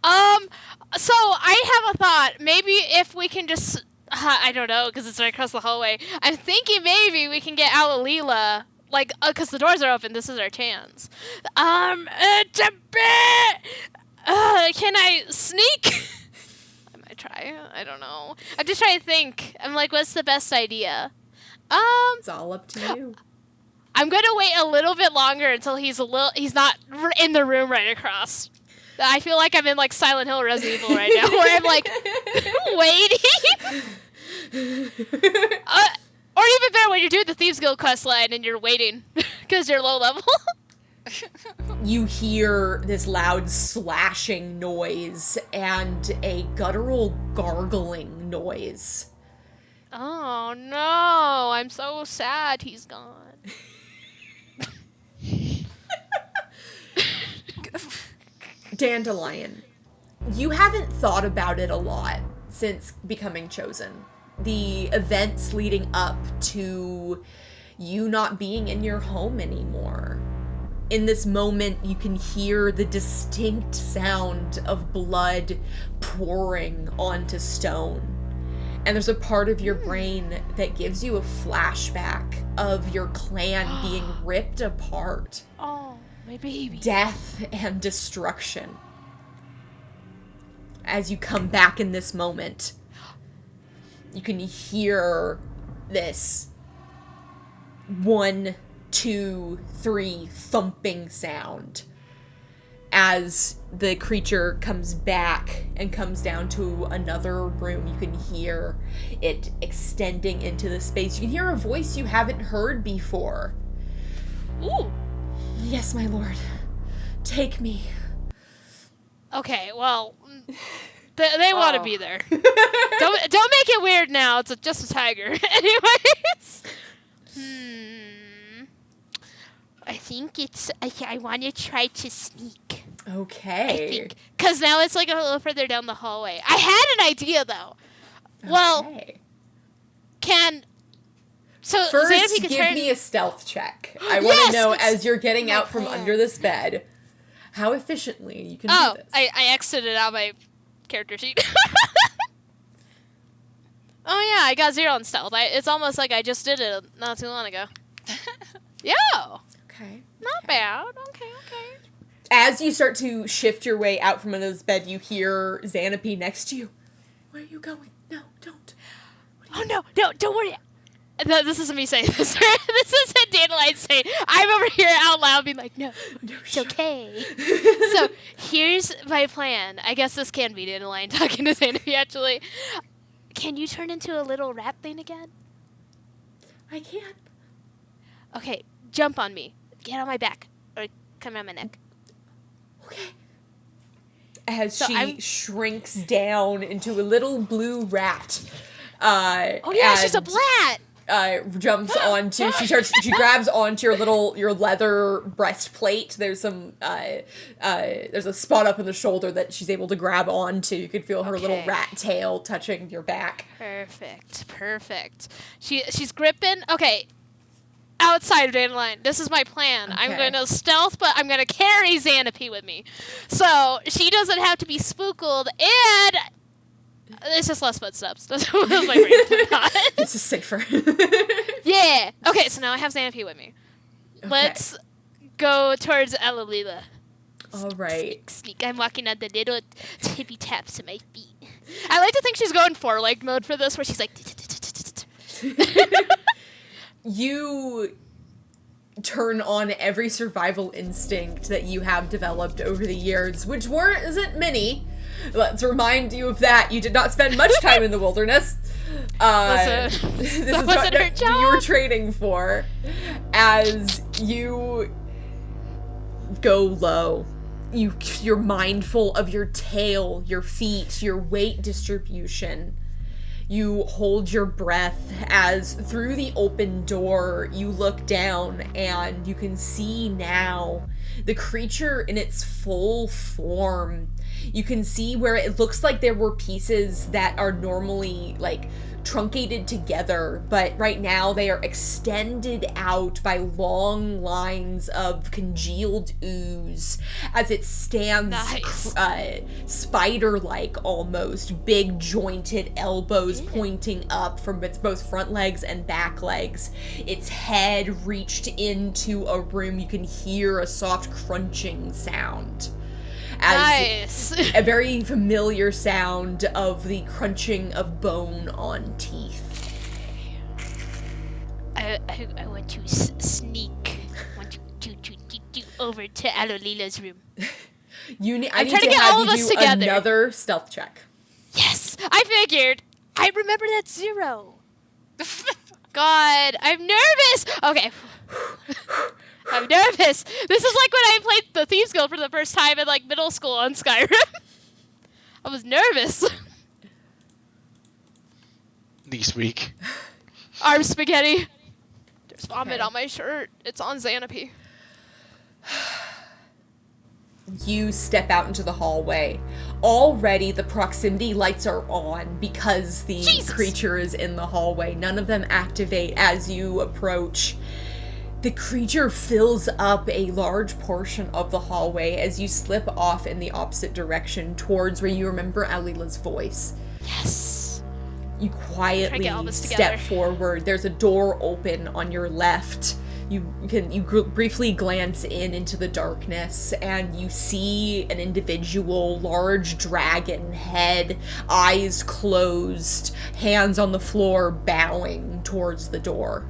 So I have a thought. Maybe if we can just... I don't know, because it's right across the hallway. I'm thinking maybe we can get out of Leela. Like, because the doors are open. This is our chance. It's a bit... can I sneak? I might try. I don't know. I'm just trying to think. I'm like, what's the best idea? It's all up to you. I'm going to wait a little bit longer until he's not in the room right across. I feel like I'm in, like, Silent Hill Resident Evil right now, where I'm, like, waiting. Or even better, when you're doing the Thieves Guild quest line and you're waiting, because you're low level. You hear this loud slashing noise and a guttural gargling noise. Oh, no. I'm so sad he's gone. Dandelion, you haven't thought about it a lot since becoming chosen. The events leading up to you not being in your home anymore. In this moment, you can hear the distinct sound of blood pouring onto stone. And there's a part of your brain that gives you a flashback of your clan being ripped apart. Oh, my baby. Death and destruction. As you come back in this moment, you can hear this 1, 2, 3 thumping sound as the creature comes back and comes down to another room. You can hear it extending into the space. You can hear a voice you haven't heard before. Ooh. Yes, my lord. Take me. Okay, well, they want to be there. Don't make it weird now. It's just a tiger. Anyways. I think it's... I want to try to sneak. Okay. I think. Because now it's like a little further down the hallway. I had an idea, though. Okay. Well, So first, Xanapie can give me a stealth check. I want to know, as you're getting out from under this bed, how efficiently you can do this. I exited out my character sheet. Oh, yeah, I got 0 on stealth. It's almost like I just did it not too long ago. Yeah. Okay. Not bad. Okay. As you start to shift your way out from under this bed, you hear Xanapie next to you. Where are you going? No, don't. Oh, no, don't worry. No, this isn't me saying this. This is a Dandelion saying. I'm over here out loud being like, no, it's okay. So, here's my plan. I guess this can be Dandelion talking to Xanapie, actually. Can you turn into a little rat thing again? I can't. Okay, jump on me. Get on my back. Or come on my neck. Okay. As she shrinks down into a little blue rat. Oh, yeah, she's a blat! jumps onto. She grabs onto your leather breastplate. There's some there's a spot up in the shoulder that she's able to grab onto. You can feel her little rat tail touching your back. Perfect. She's gripping. Okay. Outside of Dandelion, this is my plan. Okay. I'm going to stealth, but I'm going to carry Xanapie with me. So she doesn't have to be spooked, and it's just less footsteps. That's my brain thought. It's just safer. Yeah. Okay, so now I have Xanapie with me. Okay. Let's go towards Alalila. All right. Sneak. I'm walking on the little tippy taps to my feet. I like to think she's going four-leg mode for this, where she's like... You turn on every survival instinct that you have developed over the years, which isn't many. Let's remind you of that. You did not spend much time in the wilderness. Listen, this that is wasn't her what job. you were training for. As you go low, you're mindful of your tail, your feet, your weight distribution. You hold your breath as through the open door you look down and you can see now the creature in its full form. You can see where it looks like there were pieces that are normally like truncated together, but right now they are extended out by long lines of congealed ooze as it stands spider-like almost, big jointed elbows pointing up from its both front legs and back legs. Its head reached into a room. You can hear a soft crunching sound. As a very familiar sound of the crunching of bone on teeth. I want to sneak. I want to over to Alolila's room. I need trying to get all of us do together. Another stealth check. Yes, I figured. I remember that 0. God, I'm nervous. Okay. I'm nervous. This is like when I played the Thieves Guild for the first time in like middle school on Skyrim. I was nervous. This week. Arm spaghetti. There's vomit on my shirt. It's on Xanapie. You step out into the hallway. Already the proximity lights are on because the creature is in the hallway. None of them activate as you approach. The creature fills up a large portion of the hallway as you slip off in the opposite direction towards where you remember Alila's voice. Yes. You quietly step forward. There's a door open on your left. You briefly glance into the darkness and you see an individual, large dragon head, eyes closed, hands on the floor, bowing towards the door.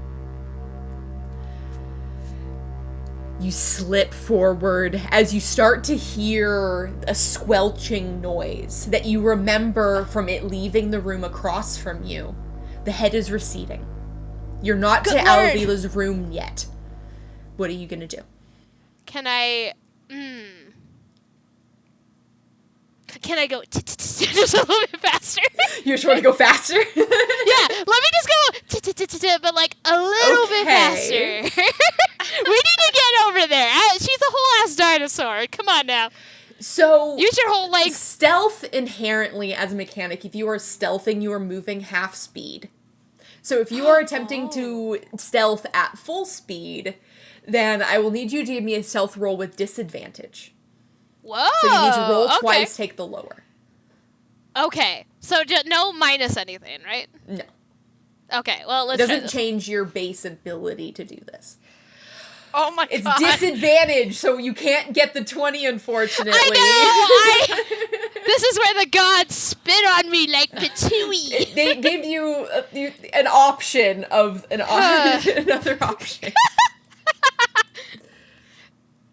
You slip forward as you start to hear a squelching noise that you remember from it leaving the room across from you. The head is receding. You're not to Alvila's room yet. What are you gonna do? Can I go just a little bit faster? You just want to go faster? Yeah, let me just go, but like a little bit faster. We need to get over there. She's a whole ass dinosaur. Come on now. So use your whole legs. Stealth inherently as a mechanic, if you are stealthing, you are moving half speed. So if you are attempting to stealth at full speed, then I will need you to give me a stealth roll with disadvantage. Whoa. So you need to roll twice, take the lower. Okay. So no minus anything, right? No. Okay, well, let's It doesn't change your base ability to do this. Oh my It's god. disadvantage, so you can't get the 20, unfortunately. I know! This is where the gods spit on me like patooey. They give you an option of another option.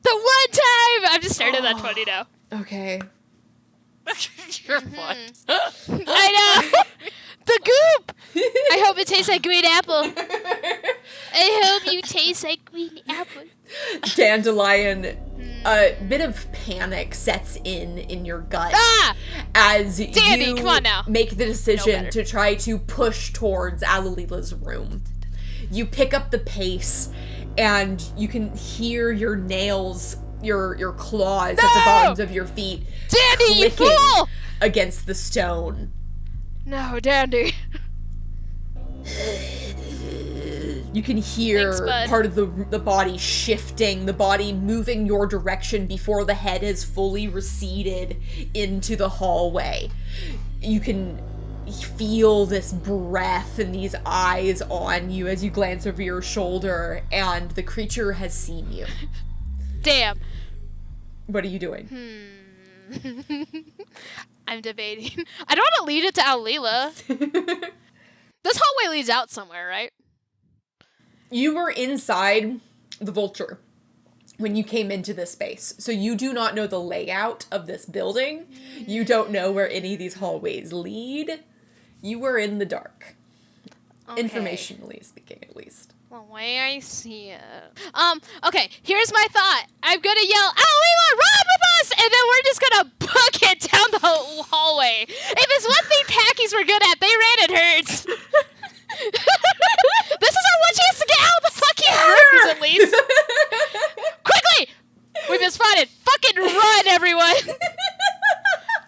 The one time! I'm just starting at 20 now. Okay. You're what? I know! The goop! I hope it tastes like green apple. I hope you taste like green apple. Dandelion, a bit of panic sets in your gut as Dandy, you come on now. make the decision to try to push towards Alalila's room. You pick up the pace, and you can hear your nails, your claws at the bottoms of your feet Dandy, you clicking fool! against the stone. No, Dandy. You can hear Thanks, bud. part of the body shifting, the body moving your direction before the head has fully receded into the hallway. You can feel this breath and these eyes on you as you glance over your shoulder, and the creature has seen you. Damn. What are you doing? I'm debating. I don't want to lead it to Alila. This hallway leads out somewhere, right? You were inside the vulture when you came into this space, so you do not know the layout of this building. You don't know where any of these hallways lead. You were in the dark. Okay. Informationally speaking, at least. The way I see it. Okay, here's my thought. I'm gonna yell, Alila, run with us! And then we're just gonna book it down the hallway. If it's one thing Packies were good at, they ran at herds. This is our one chance to get out of the fucking rooms, at least. Quickly! We've been spotted. Fucking run, everyone!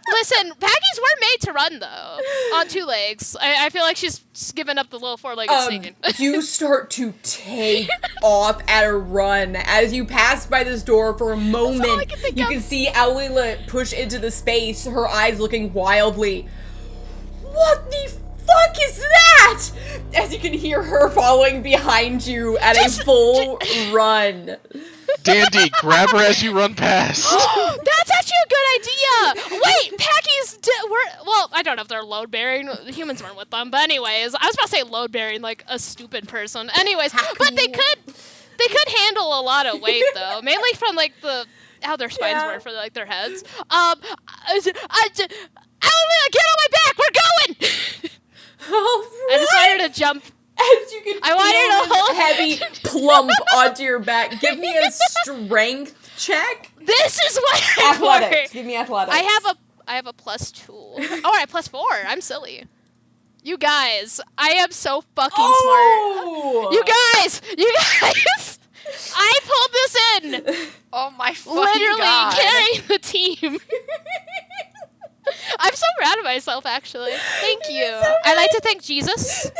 Listen, Packies were made to run, though. On two legs. I feel like she's given up the little four-legged sneaking. You start to take off at a run. As you pass by this door for a moment, you can see Alila push into the space, her eyes looking wildly. What the fuck is that? As you can hear her following behind you at a full run. Dandy, grab her as you run past. That's actually a good idea! Wait, Packies well, I don't know if they're load-bearing. Humans weren't with them, but anyways. I was about to say load-bearing like a stupid person. Anyways, but they could handle a lot of weight, though. Mainly from, like, how their spines were for, like, their heads. Alina, get on my back! We're going! Right. I just wanted her to jump. As you can I wanted to hold heavy plump onto your back. Give me a strength check. This is what I'm Athletics. for. Give me athletics. I have a +2. Oh, I have +4. I'm silly. You guys, I am so fucking smart. You guys, I pulled this in. Oh my fucking Literally God. carrying the team. I'm so proud of myself, actually. Thank you. I'd like to thank Jesus.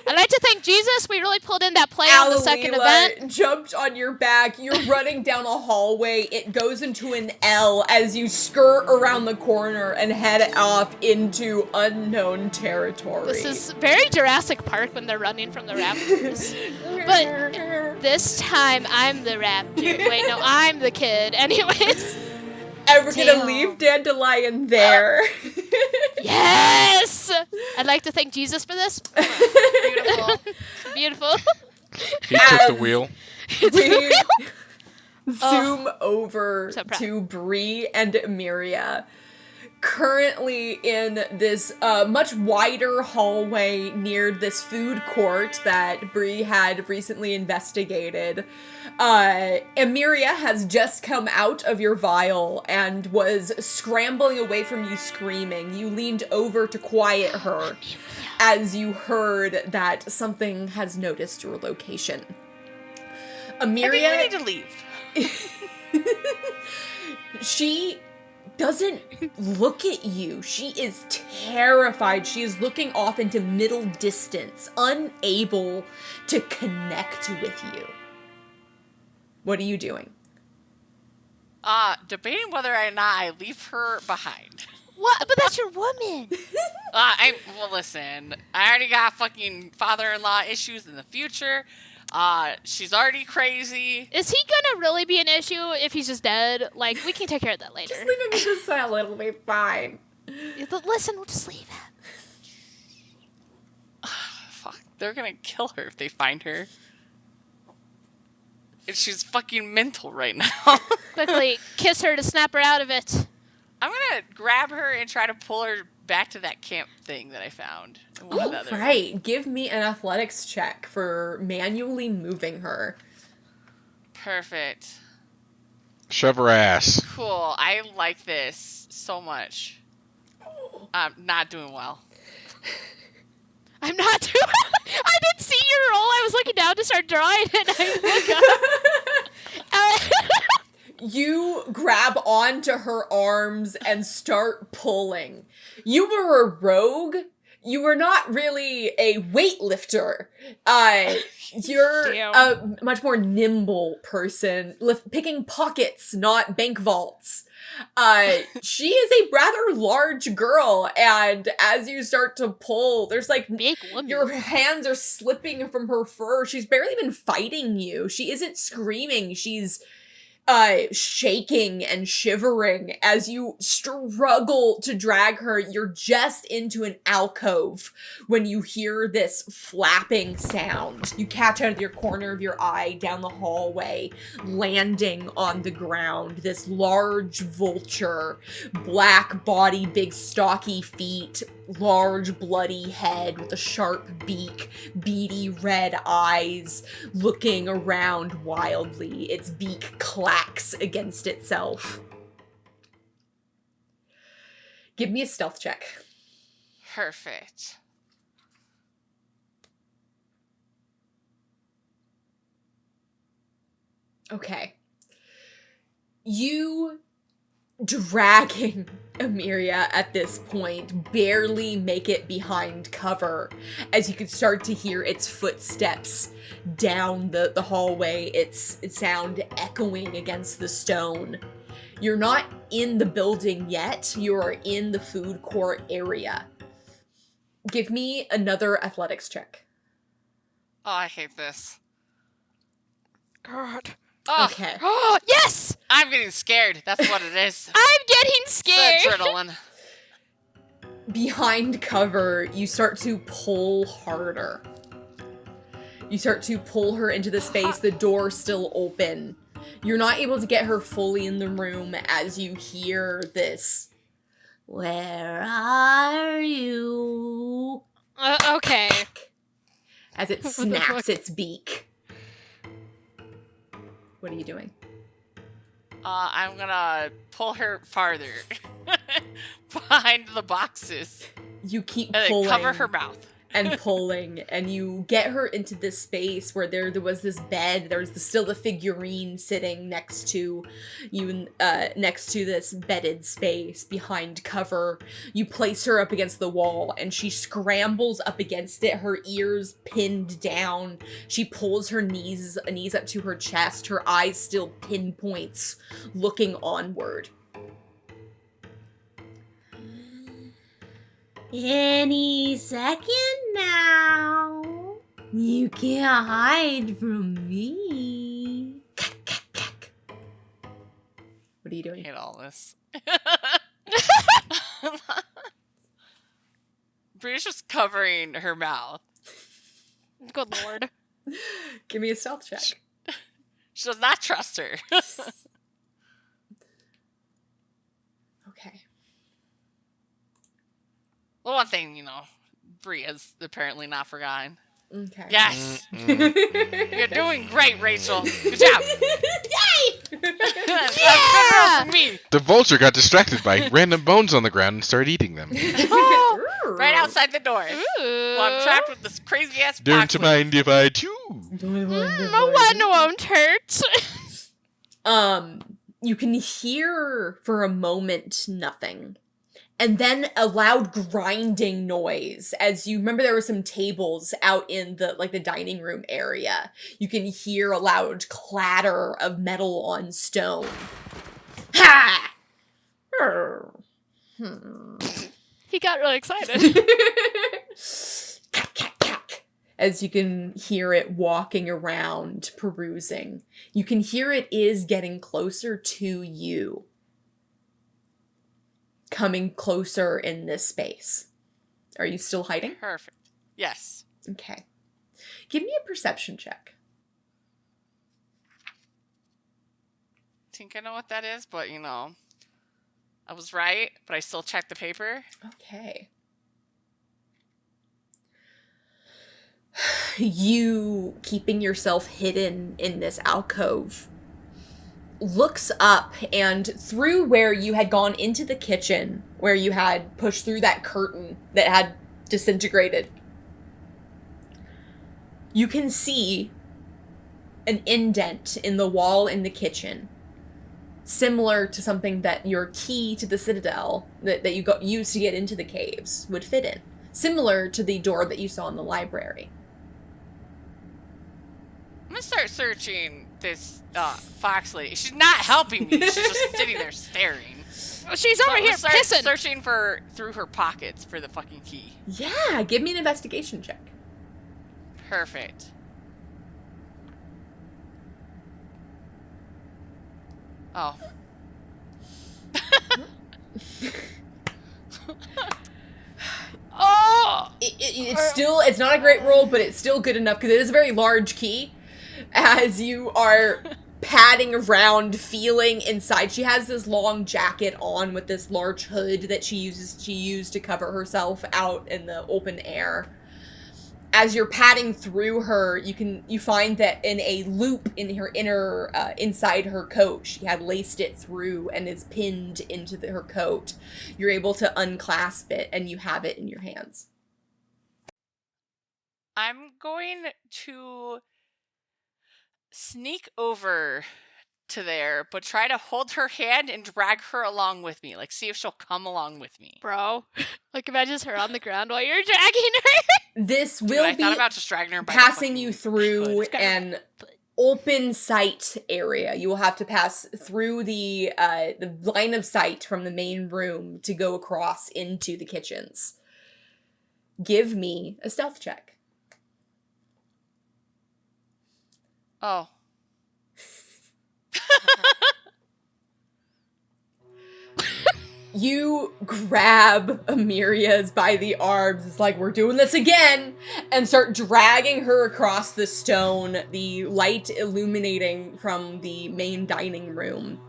I'd like to thank Jesus. We really pulled in that play on the second event. Jumped on your back. You're running down a hallway. It goes into an L as you skirt around the corner and head off into unknown territory. This is very Jurassic Park when they're running from the raptors. But this time, I'm the raptor. Wait, no, I'm the kid. Anyways. And we're gonna leave Dandelion there. Yes! I'd like to thank Jesus for this. Beautiful. Beautiful. He took the wheel. We zoom over to Brie and Emiria. Currently in this much wider hallway near this food court that Brie had recently investigated. Emiria has just come out of your vial and was scrambling away from you screaming. You leaned over to quiet her as you heard that something has noticed your location. Emiria, I think we need to leave. She doesn't look at you. She is terrified. She is looking off into middle distance, unable to connect with you. What are you doing? Debating whether or not I leave her behind. What? But that's your woman. Well, listen. I already got fucking father-in-law issues in the future. She's already crazy. Is he gonna really be an issue if he's just dead? Like, we can take care of that later. Just leave him in the cell. It'll be fine. Listen, we'll just leave him. Fuck, they're gonna kill her if they find her. And she's fucking mental right now. Quickly, kiss her to snap her out of it. I'm gonna grab her and try to pull her back to that camp thing that I found. Right. Give me an athletics check for manually moving her. Perfect. Shove her ass. Cool. I like this so much. I'm not doing well. I'm not doing I didn't say see your roll. I was looking down to start drawing, and I look up. You grab onto her arms and start pulling. You were a rogue. You were not really a weightlifter. You're Damn. a much more nimble person, picking pockets, not bank vaults. She is a rather large girl, and as you start to pull, there's like Big woman. your hands are slipping from her fur. She's barely been fighting you. She isn't screaming. She's shaking and shivering as you struggle to drag her. You're just into an alcove when you hear this flapping sound. You catch out of your corner of your eye down the hallway, landing on the ground. This large vulture, black body, big stocky feet, large bloody head with a sharp beak, beady red eyes, looking around wildly. Its beak clacks against itself. Give me a stealth check. Perfect. Okay. You dragging Emiria at this point barely make it behind cover as you can start to hear its footsteps down the hallway, its sound echoing against the stone. You're not in the building yet. You're in the food court area. Give me another athletics check. Oh, I hate this. God. Oh, Okay. Oh, yes! I'm getting scared. That's what it is. I'm getting It's scared. adrenaline. Behind cover, you start to pull harder. You start to pull her into the space, the door still open. You're not able to get her fully in the room as you hear this. Where are you? Okay. As it What the snaps fuck? its beak. What are you doing? I'm gonna pull her farther behind the boxes You keep and then pulling. cover her mouth. And pulling, and you get her into this space where there was this bed. There's still the figurine sitting next to you, next to this bedded space behind cover. You place her up against the wall, and she scrambles up against it, her ears pinned down. She pulls her knees up to her chest, her eyes still pinpoints, looking onward. Any second now. You can't hide from me. What are you I doing? hate all this. Brie's just covering her mouth. Good lord. Give me a stealth check. She does not trust her. Okay. Well, one thing, Brie has apparently not forgotten. Okay. Yes! You're doing great, Rachel. Good job. Yay! That's a good roll for me. The vulture got distracted by random bones on the ground and started eating them. Right outside the door. Ooh. Well, I'm trapped with this crazy ass Don't box. you mind if I do? No one won't hurt. You can hear for a moment nothing. And then a loud grinding noise. As you remember, there were some tables out in the dining room area. You can hear a loud clatter of metal on stone. Ha! He got really excited. Cack, cack, cack. As you can hear it walking around, perusing. You can hear it is getting closer to you. Coming closer in this space. Are you still hiding? Perfect. Yes. Okay. Give me a perception check. I think I know what that is, but I was right, but I still checked the paper. Okay. You, keeping yourself hidden in this alcove, looks up, and through where you had gone into the kitchen, where you had pushed through that curtain that had disintegrated, you can see an indent in the wall in the kitchen, similar to something that your key to the citadel that you used to get into the caves would fit in. Similar to the door that you saw in the library. I'm gonna start searching this fox lady. She's not helping me. She's just sitting there staring. She's over here start pissing. Searching through her pockets for the fucking key. Yeah, give me an investigation check. Perfect. Oh. Oh! It's not a great roll, but it's still good enough because it is a very large key. As you are padding around, feeling inside, she has this long jacket on with this large hood that she used to cover herself out in the open air. As you're padding through her, you find that in a loop in her inside her coat, she had laced it through and is pinned into her coat. You're able to unclasp it and you have it in your hands. I'm going to sneak over to there, but try to hold her hand and drag her along with me. Like, see if she'll come along with me. Bro, like imagine her on the ground while you're dragging her. This Dude, will I be thought about just dragging her by passing the you through hood. an open sight area. You will have to pass through the line of sight from the main room to go across into the kitchens. Give me a stealth check. Oh. You grab Amiria's by the arms, it's like, we're doing this again, and start dragging her across the stone, the light illuminating from the main dining room.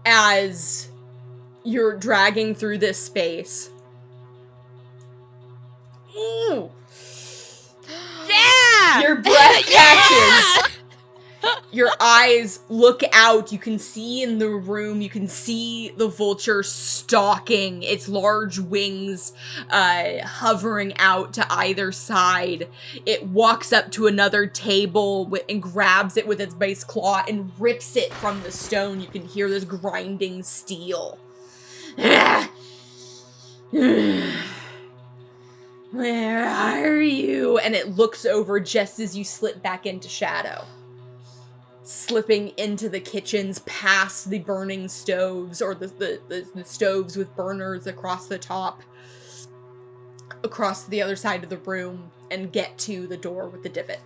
As you're dragging through this space. Ooh. Yeah! Your breath catches. Your eyes look out. You can see in the room. You can see the vulture stalking, its large wings hovering out to either side. It walks up to another table and grabs it with its base claw and rips it from the stone. You can hear this grinding steel. Where are you? And it looks over just as you slip back into shadow. Slipping into the kitchens, past the burning stoves, or the stoves with burners across the top, across the other side of the room, and get to the door with the divot.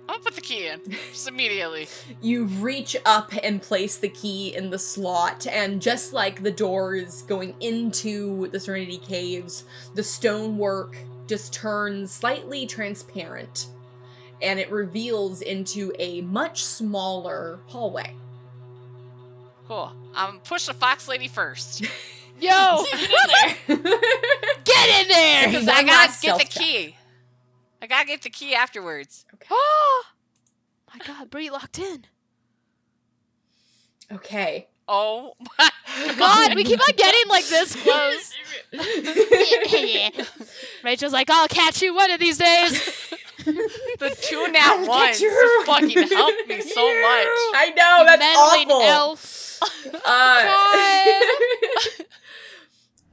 I'll put the key in, just immediately. You reach up and place the key in the slot, and just like the doors going into the Serenity Caves, the stonework just turns slightly transparent. And it reveals into a much smaller hallway. Cool. Push the fox lady first. Yo! Get in there! Because One I gotta last get the stealth check. key. I gotta get the key afterwards. Oh! My god, Brie locked in. Okay. Oh my God, we keep on getting like this close. Rachel's like, I'll catch you one of these days. The 2 nat ones just fucking helped me so much. I know, that's Meddling awful. elf.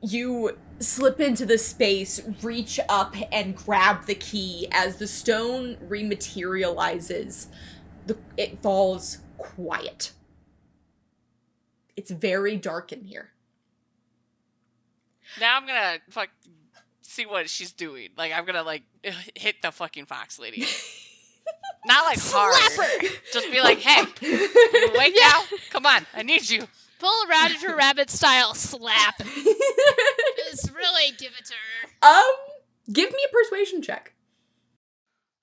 You slip into the space, reach up, and grab the key. As the stone rematerializes, it falls quiet. It's very dark in here. Now I'm gonna see what she's doing. Like, I'm gonna hit the fucking fox lady. Not like hard. Slap her. Just be like, hey, you awake now? Come on, I need you. Full Roger Rabbit style slap. Just really give it to her. Give me a persuasion check.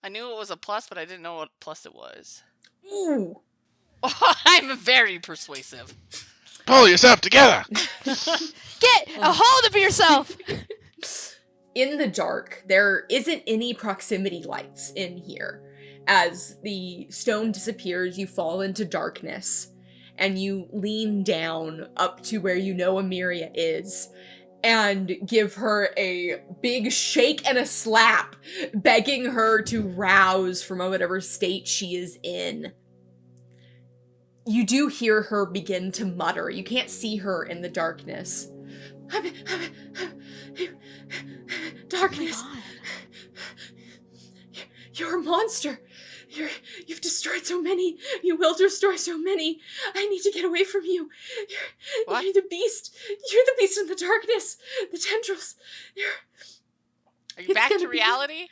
I knew it was a plus, but I didn't know what plus it was. Ooh. I'm very persuasive. Pull yourself together. Get a hold of yourself. In the dark, there isn't any proximity lights in here. As the stone disappears, you fall into darkness, and you lean down up to where you know Amiria is, and give her a big shake and a slap, begging her to rouse from whatever state she is in. You do hear her begin to mutter. You can't see her in the darkness. Darkness. Oh You're a monster. You've destroyed so many. You will destroy so many. I need to get away from you. You're the beast. You're the beast in the darkness. The tendrils. Are you back to reality?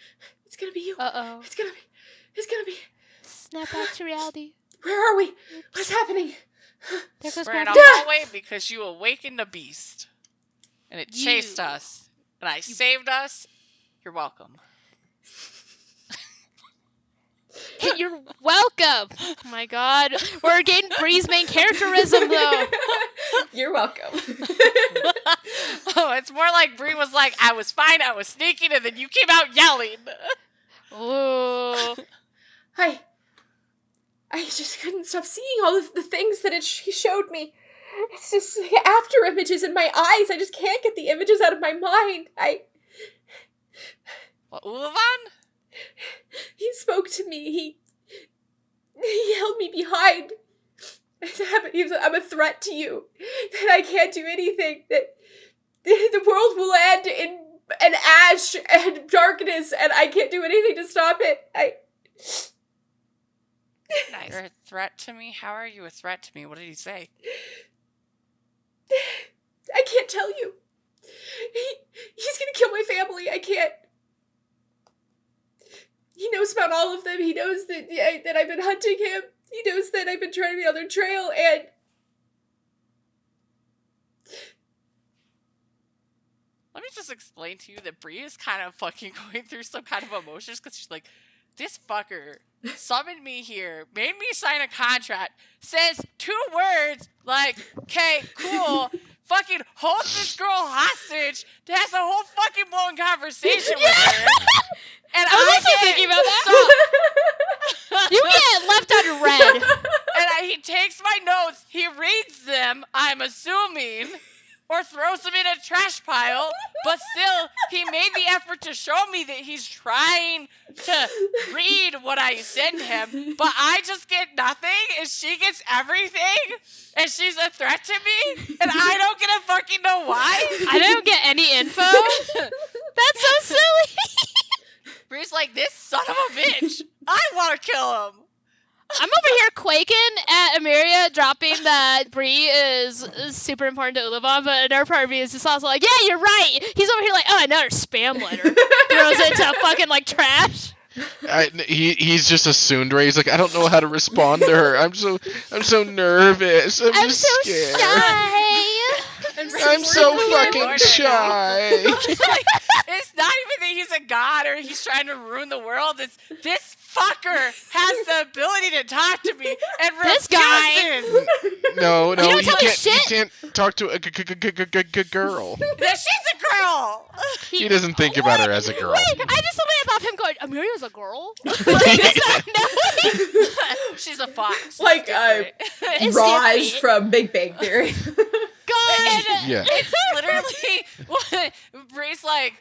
It's gonna be you. Uh-oh. It's gonna be. Snap back to reality. Where are we? What's happening? There goes We're in a Grandpa. hallway because you awakened a beast. And it chased us. And I saved us. You're welcome. You're welcome. Oh my god. We're getting Brie's main characterism, though. You're welcome. Oh, it's more like Brie was like, I was fine, I was sneaking, and then you came out yelling. Ooh. I just couldn't stop seeing all of the things that he showed me. It's just like after images in my eyes. I just can't get the images out of my mind. What, Ulavan? He spoke to me. He held me behind. I'm a threat to you. That I can't do anything. That the world will end in an ash and darkness, and I can't do anything to stop it. Nice. You're a threat to me? How are you a threat to me? What did he say? I can't tell you. He's gonna kill my family. I can't. He knows about all of them. He knows that I've been hunting him. He knows that I've been trying to be on their trail, and let me just explain to you that Brie is kind of fucking going through some kind of emotions because she's like, this fucker summoned me here, made me sign a contract, says 2 words like, okay, cool, fucking holds this girl hostage, has a whole fucking blown conversation with her. And I was also thinking about that. You get left on red. And he takes my notes, he reads them, I'm assuming, or throws them in a trash pile, but still, he made the effort to show me that he's trying to read what I send him, but I just get nothing, and she gets everything, and she's a threat to me, and I don't get to fucking know why. I don't get any info. That's so silly. Bree's like, this son of a bitch, I want to kill him. I'm over here quaking at Emiria dropping that Brie is super important to Ulavan, but another part of me is just also like, yeah, you're right. He's over here like, oh, another spam letter. Throws it into fucking like trash. He's just assumed, right? He's like, I don't know how to respond to her. I'm so nervous. I'm just so scared. shy. I'm so fucking shy. It's not even that he's a god or he's trying to ruin the world. It's this fucker has the ability to talk to me and This guy. No, don't tell me he shit. can't talk to a girl. She's a girl. He doesn't think about her as a girl. Wait, I just suddenly thought him going, Emiria's a girl? No. She's a fox. like It's Raj different. from Big Bang Theory. God. Yeah. It's literally what Bree's like,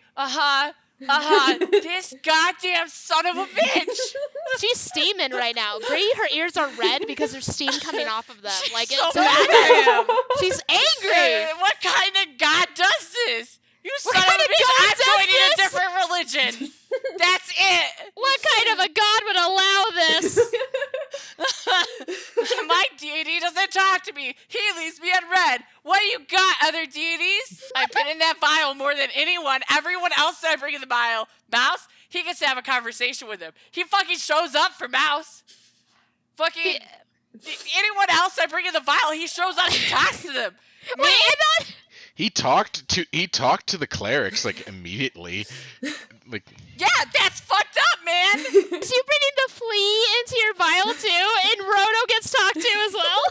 this goddamn son of a bitch. She's steaming right now. Brie, her ears are red because there's steam coming off of them. Like So it's mad at him. She's angry. What kind of god does this? You son of kind a of bitch, god I'm does joining a this? different religion. That's it. What kind of a god would allow this? My deity doesn't talk to me. He leaves me unread. What do you got, other deities? I've been in that vial more than anyone. Everyone else that I bring in the vial. Mouse, he gets to have a conversation with him. He fucking shows up for Mouse. Fucking anyone else I bring in the vial, he shows up and talks to them. Wait, I thought... He talked to the clerics like immediately. Like, Yeah, that's fucked up, man. Is you bringing the flea into your vial too? And Roto gets talked to as well?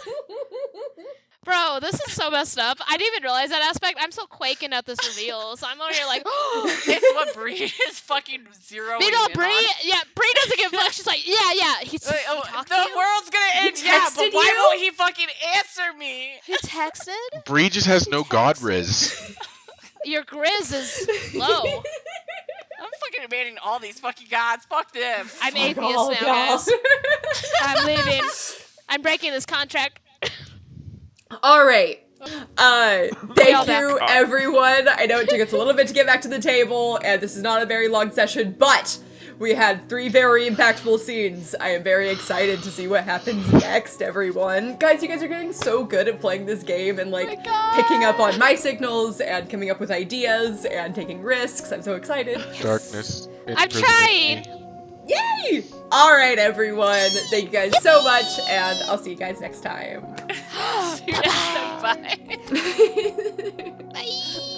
Bro, this is so messed up. I didn't even realize that aspect. I'm still quaking at this reveal. So I'm over here like, It's what Brie is fucking zeroing Meanwhile, in Brie, on. Brie doesn't give a fuck. She's like, yeah. He The talked to you? world's gonna end, yeah, but texted why you? won't he fucking answer me? He texted? Bree just has no god riz. Your grizz is low. I'm fucking abandoning all these fucking gods. Fuck them. I'm atheist now, guys. I'm leaving. I'm breaking this contract. All right. Thank back. you, everyone. I know it took us a little bit to get back to the table, and this is not a very long session, but we had 3 very impactful scenes. I am very excited to see what happens next, everyone. Guys, you guys are getting so good at playing this game and, like, picking up on my signals and coming up with ideas and taking risks. I'm so excited. Darkness. I'm trying. Yay! All right, everyone. Thank you guys so much, and I'll see you guys next time. See you next time. Bye. Bye.